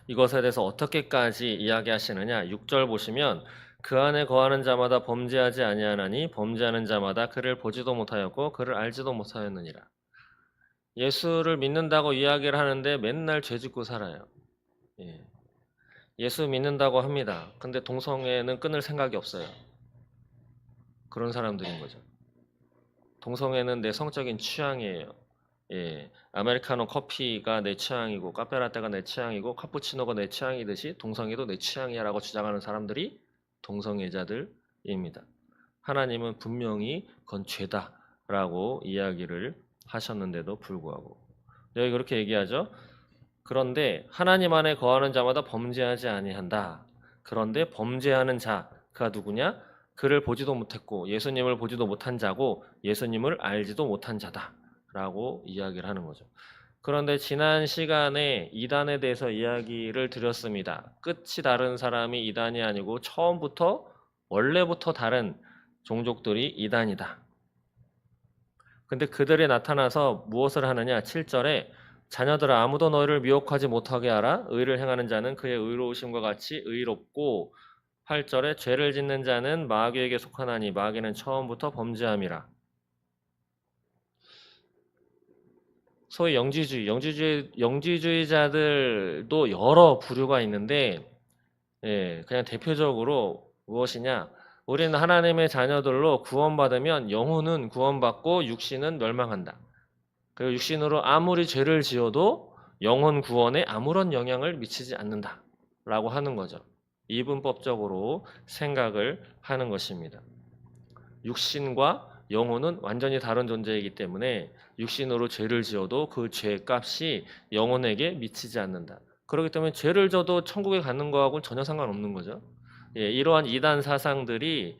이것에 대해서 어떻게까지 이야기하시느냐. 6절 보시면 그 안에 거하는 자마다 범죄하지 아니하나니 범죄하는 자마다 그를 보지도 못하였고 그를 알지도 못하였느니라. 예수를 믿는다고 이야기를 하는데 맨날 죄 짓고 살아요. 예. 예수 믿는다고 합니다. 근데 동성애는 끊을 생각이 없어요. 그런 사람들인 거죠. 동성애는 내 성적인 취향이에요. 예. 아메리카노 커피가 내 취향이고 카페라떼가 내 취향이고 카푸치노가 내 취향이듯이 동성애도 내 취향이야라고 주장하는 사람들이 동성애자들입니다. 하나님은 분명히 그건 죄다라고 이야기를 하셨는데도 불구하고 여기 그렇게 얘기하죠. 그런데 하나님 안에 거하는 자마다 범죄하지 아니한다. 그런데 범죄하는 자, 그가 누구냐? 그를 보지도 못했고 예수님을 보지도 못한 자고 예수님을 알지도 못한 자다라고 이야기를 하는 거죠. 그런데 지난 시간에 이단에 대해서 이야기를 드렸습니다. 끝이 다른 사람이 이단이 아니고 처음부터 원래부터 다른 종족들이 이단이다. 근데 그들이 나타나서 무엇을 하느냐? 7절에 자녀들아 아무도 너희를 미혹하지 못하게 하라. 의를 행하는 자는 그의 의로우심과 같이 의롭고 8절에 죄를 짓는 자는 마귀에게 속하나니 마귀는 처음부터 범죄함이라. 소위 영지주의자들도 여러 부류가 있는데, 그냥 대표적으로 무엇이냐? 우리는 하나님의 자녀들로 구원받으면 영혼은 구원받고 육신은 멸망한다. 그리고 육신으로 아무리 죄를 지어도 영혼 구원에 아무런 영향을 미치지 않는다. 라고 하는 거죠. 이분법적으로 생각을 하는 것입니다. 육신과 영혼은 완전히 다른 존재이기 때문에 육신으로 죄를 지어도 그 죄값이 영혼에게 미치지 않는다. 그렇기 때문에 죄를 져도 천국에 가는 거하고는 전혀 상관없는 거죠. 이러한 이단 사상들이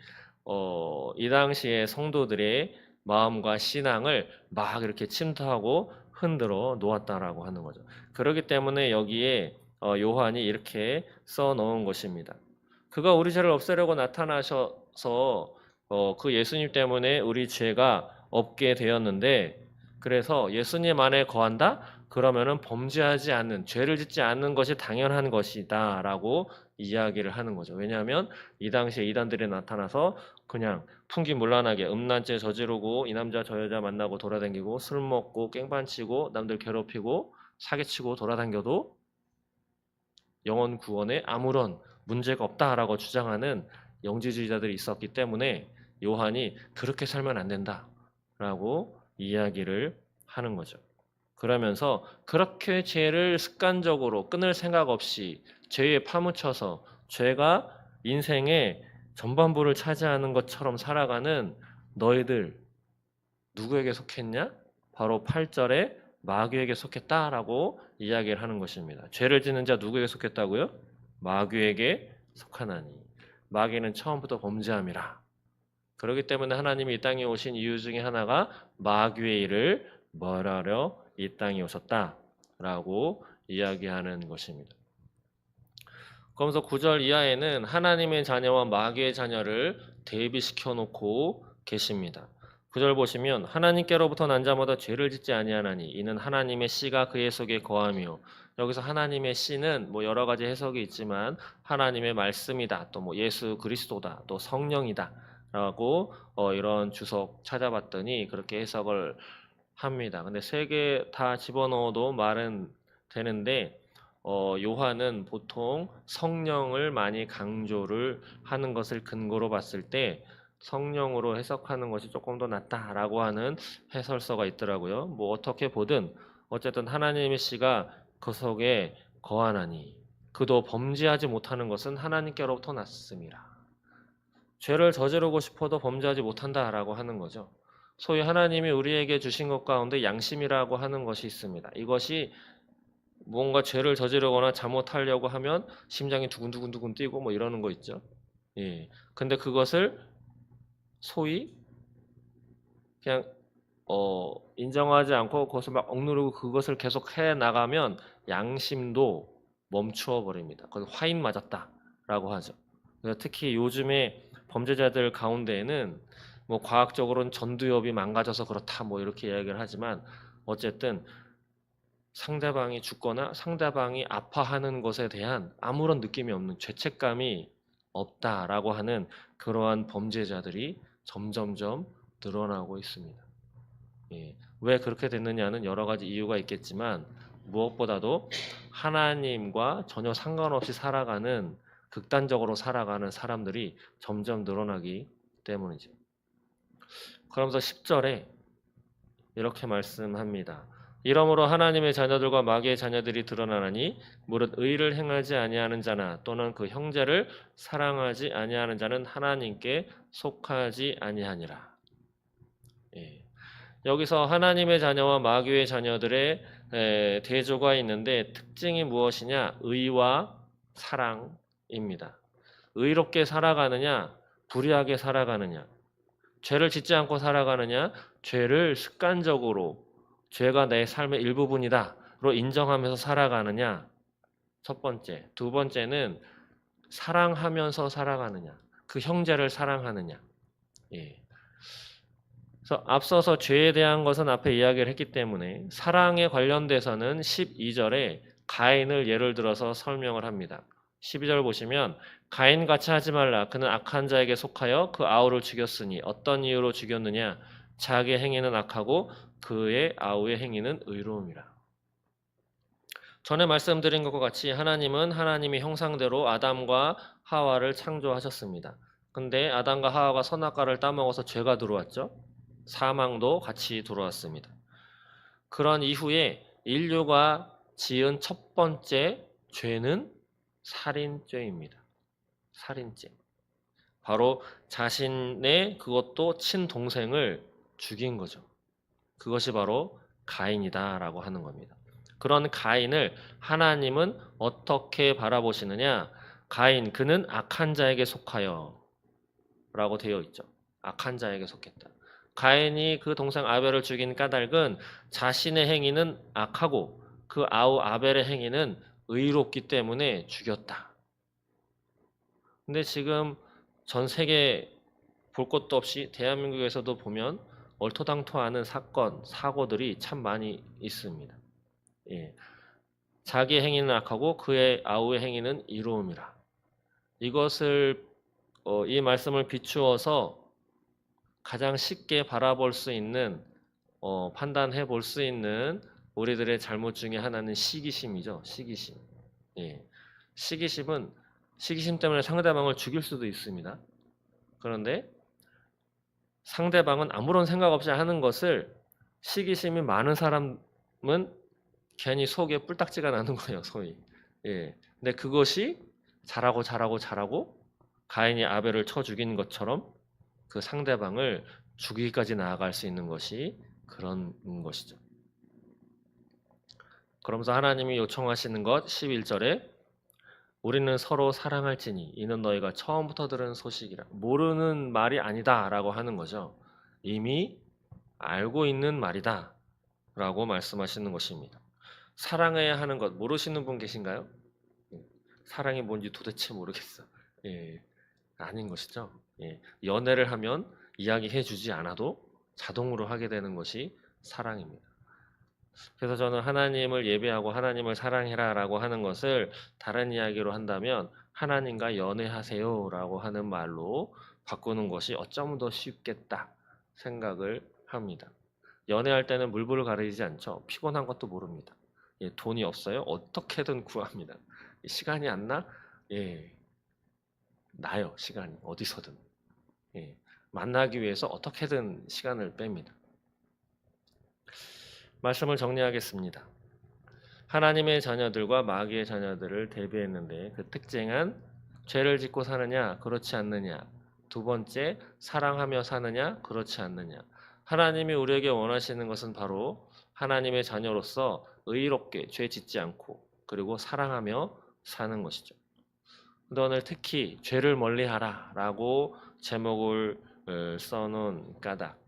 이 당시의 성도들의 마음과 신앙을 막 이렇게 침투하고 흔들어 놓았다라고 하는 거죠. 그렇기 때문에 여기에 요한이 이렇게 써 놓은 것입니다. 그가 우리 죄를 없애려고 나타나셔서 그 예수님 때문에 우리 죄가 없게 되었는데, 그래서 예수님 안에 거한다? 그러면은 범죄하지 않는, 죄를 짓지 않는 것이 당연한 것이다 라고 이야기를 하는 거죠. 왜냐하면 이 당시에 이단들이 나타나서 그냥 풍기문란하게 음란죄 저지르고 이 남자 저 여자 만나고 돌아다니고 술 먹고 깽판치고 남들 괴롭히고 사기치고 돌아다녀도 영혼 구원에 아무런 문제가 없다라고 주장하는 영지주의자들이 있었기 때문에 요한이 그렇게 살면 안 된다라고 이야기를 하는 거죠. 그러면서 그렇게 죄를 습관적으로 끊을 생각 없이 죄에 파묻혀서 죄가 인생의 전반부를 차지하는 것처럼 살아가는 너희들 누구에게 속했냐? 바로 8절에 마귀에게 속했다라고 이야기를 하는 것입니다. 죄를 짓는 자 누구에게 속했다고요? 마귀에게 속하나니. 마귀는 처음부터 범죄함이라. 그렇기 때문에 하나님이 이 땅에 오신 이유 중에 하나가 마귀의 일을 멀하려 이 땅에 오셨다라고 이야기하는 것입니다. 그러면서 9절 이하에는 하나님의 자녀와 마귀의 자녀를 대비시켜 놓고 계십니다. 9절 보시면 하나님께로부터 난 자마다 죄를 짓지 아니하나니 이는 하나님의 씨가 그의 속에 거하며, 여기서 하나님의 씨는 뭐 여러 가지 해석이 있지만 하나님의 말씀이다, 또 뭐 예수 그리스도다, 또 성령이다 라고 이런 주석 찾아봤더니 그렇게 해석을 합니다. 근데 세 개 다 집어넣어도 말은 되는데 요한은 보통 성령을 많이 강조를 하는 것을 근거로 봤을 때 성령으로 해석하는 것이 조금 더 낫다라고 하는 해설서가 있더라고요. 뭐 어떻게 보든 어쨌든 하나님의 씨가 그 속에 거하나니 그도 범죄하지 못하는 것은 하나님께로부터 났습니다. 죄를 저지르고 싶어도 범죄하지 못한다라고 하는 거죠. 소위 하나님이 우리에게 주신 것 가운데 양심이라고 하는 것이 있습니다. 이것이 뭔가 죄를 저지르거나 잘못하려고 하면 심장이 두근두근두근 뛰고 뭐 이러는 거 있죠. 근데 그것을 소위 그냥 인정하지 않고 그것을 막 억누르고 그것을 계속 해 나가면 양심도 멈추어 버립니다. 그래서 화인 맞았다라고 하죠. 그래서 특히 요즘에 범죄자들 가운데에는 뭐 과학적으로는 전두엽이 망가져서 그렇다 뭐 이렇게 이야기를 하지만 어쨌든 상대방이 죽거나 상대방이 아파하는 것에 대한 아무런 느낌이 없는 죄책감이 없다라고 하는 그러한 범죄자들이 점점점 늘어나고 있습니다. 왜 그렇게 됐느냐는 여러 가지 이유가 있겠지만 무엇보다도 하나님과 전혀 상관없이 살아가는, 극단적으로 살아가는 사람들이 점점 늘어나기 때문이죠. 그러면서 10절에 이렇게 말씀합니다. 이러므로 하나님의 자녀들과 마귀의 자녀들이 드러나나니 무릇 의를 행하지 아니하는 자나 또는 그 형제를 사랑하지 아니하는 자는 하나님께 속하지 아니하니라. 여기서 하나님의 자녀와 마귀의 자녀들의 대조가 있는데 특징이 무엇이냐? 의와 사랑입니다. 의롭게 살아가느냐? 불의하게 살아가느냐? 죄를 짓지 않고 살아가느냐? 죄를 습관적으로 죄가 내 삶의 일부분이다로 인정하면서 살아가느냐? 첫 번째. 두 번째는 사랑하면서 살아가느냐? 그 형제를 사랑하느냐? 그래서 앞서서 죄에 대한 것은 앞에 이야기를 했기 때문에 사랑에 관련돼서는 12절에 가인을 예를 들어서 설명을 합니다. 12절 보시면 가인같이 하지 말라. 그는 악한 자에게 속하여 그 아우를 죽였으니 어떤 이유로 죽였느냐? 자기의 행위는 악하고 그의 아우의 행위는 의로움이라. 전에 말씀드린 것과 같이 하나님은 하나님의 형상대로 아담과 하와를 창조하셨습니다. 근데 아담과 하와가 선악과를 따먹어서 죄가 들어왔죠. 사망도 같이 들어왔습니다. 그런 이후에 인류가 지은 첫 번째 죄는 살인죄입니다. 살인죄. 바로 자신의 그것도 친동생을 죽인 거죠. 그것이 바로 가인이다라고 하는 겁니다. 그런 가인을 하나님은 어떻게 바라보시느냐? 가인, 그는 악한 자에게 속하여 라고 되어 있죠. 악한 자에게 속했다. 가인이 그 동생 아벨을 죽인 까닭은 자신의 행위는 악하고 그 아우 아벨의 행위는 의롭기 때문에 죽였다. 근데 지금 전 세계 볼 것도 없이 대한민국에서도 보면 얼토당토하는 사건, 사고들이 참 많이 있습니다. 예. 자기 행위는 악하고 그의 아우의 행위는 이로움이라. 이것을 이 말씀을 비추어서 가장 쉽게 바라볼 수 있는 판단해 볼 수 있는 우리들의 잘못 중에 하나는 시기심이죠. 시기심. 예. 시기심 때문에 상대방을 죽일 수도 있습니다. 그런데 상대방은 아무런 생각 없이 하는 것을 시기심이 많은 사람은 괜히 속에 뿔딱지가 나는 거예요, 소위. 예. 근데 그것이 잘하고 가인이 아벨을 쳐 죽인 것처럼 그 상대방을 죽이기까지 나아갈 수 있는 것이 그런 것이죠. 그러면서 하나님이 요청하시는 것 11절에 우리는 서로 사랑할지니 이는 너희가 처음부터 들은 소식이라. 모르는 말이 아니다라고 하는 거죠. 이미 알고 있는 말이다 라고 말씀하시는 것입니다. 사랑해야 하는 것 모르시는 분 계신가요? 사랑이 뭔지 도대체 모르겠어. 예, 아닌 것이죠. 예, 연애를 하면 이야기해 주지 않아도 자동으로 하게 되는 것이 사랑입니다. 그래서 저는 하나님을 예배하고 하나님을 사랑해라 라고 하는 것을 다른 이야기로 한다면 하나님과 연애하세요 라고 하는 말로 바꾸는 것이 어쩜 더 쉽겠다 생각을 합니다. 연애할 때는 물불을 가리지 않죠. 피곤한 것도 모릅니다. 예, 돈이 없어요? 어떻게든 구합니다. 시간이 안 나? 예, 나요. 시간이 어디서든. 예, 만나기 위해서 어떻게든 시간을 뺍니다. 말씀을 정리하겠습니다. 하나님의 자녀들과 마귀의 자녀들을 대비했는데 그 특징은 죄를 짓고 사느냐 그렇지 않느냐, 두 번째 사랑하며 사느냐 그렇지 않느냐. 하나님이 우리에게 원하시는 것은 바로 하나님의 자녀로서 의롭게 죄 짓지 않고 그리고 사랑하며 사는 것이죠. 근데 오늘 특히 죄를 멀리하라 라고 제목을 써놓은 까닭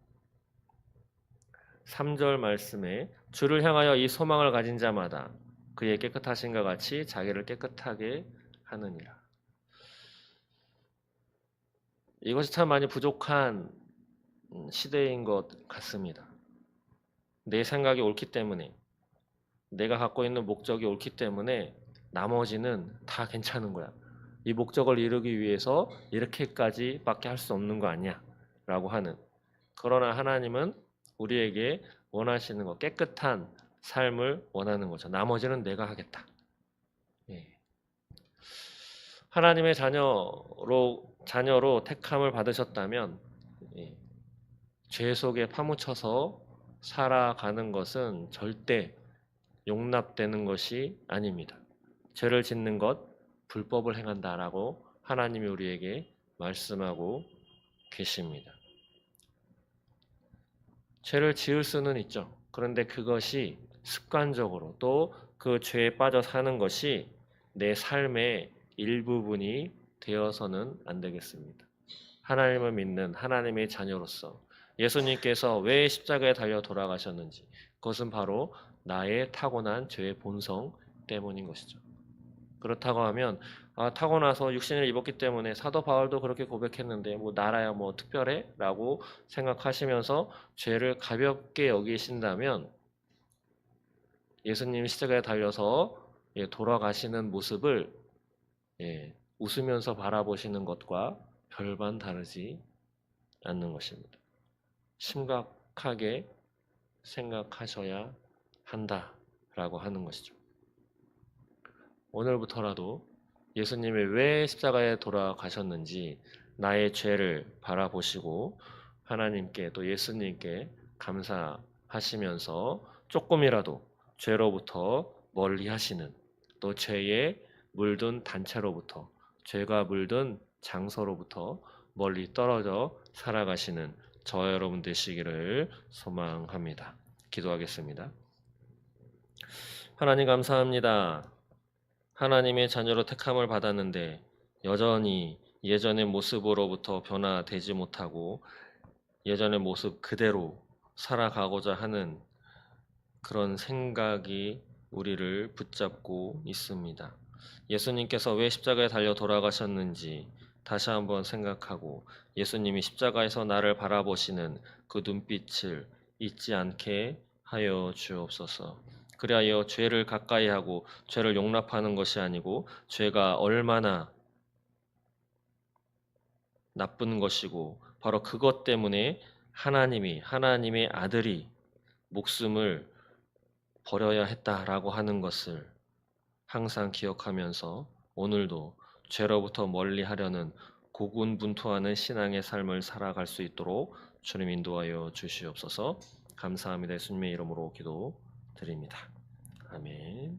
3절 말씀에 주를 향하여 이 소망을 가진 자마다 그의 깨끗하신과 같이 자기를 깨끗하게 하느니라. 이것이 참 많이 부족한 시대인 것 같습니다. 내 생각이 옳기 때문에 내가 갖고 있는 목적이 옳기 때문에 나머지는 다 괜찮은 거야. 이 목적을 이루기 위해서 이렇게까지밖에 할 수 없는 거 아니야 라고 하는. 그러나 하나님은 우리에게 원하시는 것, 깨끗한 삶을 원하는 거죠. 나머지는 내가 하겠다. 예. 하나님의 자녀로 택함을 받으셨다면 예, 죄 속에 파묻혀서 살아가는 것은 절대 용납되는 것이 아닙니다. 죄를 짓는 것, 불법을 행한다라고 하나님이 우리에게 말씀하고 계십니다. 죄를 지을 수는 있죠. 그런데 그것이 습관적으로 또 그 죄에 빠져 사는 것이 내 삶의 일부분이 되어서는 안 되겠습니다. 하나님을 믿는 하나님의 자녀로서 예수님께서 왜 십자가에 달려 돌아가셨는지 그것은 바로 나의 타고난 죄의 본성 때문인 것이죠. 그렇다고 하면 타고나서 육신을 입었기 때문에 사도 바울도 그렇게 고백했는데 뭐 나라야 뭐 특별해? 라고 생각하시면서 죄를 가볍게 여기신다면 예수님이 십자가에 달려서 돌아가시는 모습을 웃으면서 바라보시는 것과 별반 다르지 않는 것입니다. 심각하게 생각하셔야 한다라고 하는 것이죠. 오늘부터라도 예수님이 왜 십자가에 돌아가셨는지 나의 죄를 바라보시고 하나님께 또 예수님께 감사하시면서 조금이라도 죄로부터 멀리 하시는, 또 죄에 물든 단체로부터, 죄가 물든 장소로부터 멀리 떨어져 살아가시는 저 여러분 되시기를 소망합니다. 기도하겠습니다. 하나님 감사합니다. 하나님의 자녀로 택함을 받았는데 여전히 예전의 모습으로부터 변화되지 못하고 예전의 모습 그대로 살아가고자 하는 그런 생각이 우리를 붙잡고 있습니다. 예수님께서 왜 십자가에 달려 돌아가셨는지 다시 한번 생각하고 예수님이 십자가에서 나를 바라보시는 그 눈빛을 잊지 않게 하여 주옵소서. 그리하여 죄를 가까이 하고 죄를 용납하는 것이 아니고 죄가 얼마나 나쁜 것이고 바로 그것 때문에 하나님의 아들이 목숨을 버려야 했다라고 하는 것을 항상 기억하면서 오늘도 죄로부터 멀리 하려는 고군분투하는 신앙의 삶을 살아갈 수 있도록 주님 인도하여 주시옵소서. 감사합니다. 예수님의 이름으로 기도드립니다. 아멘.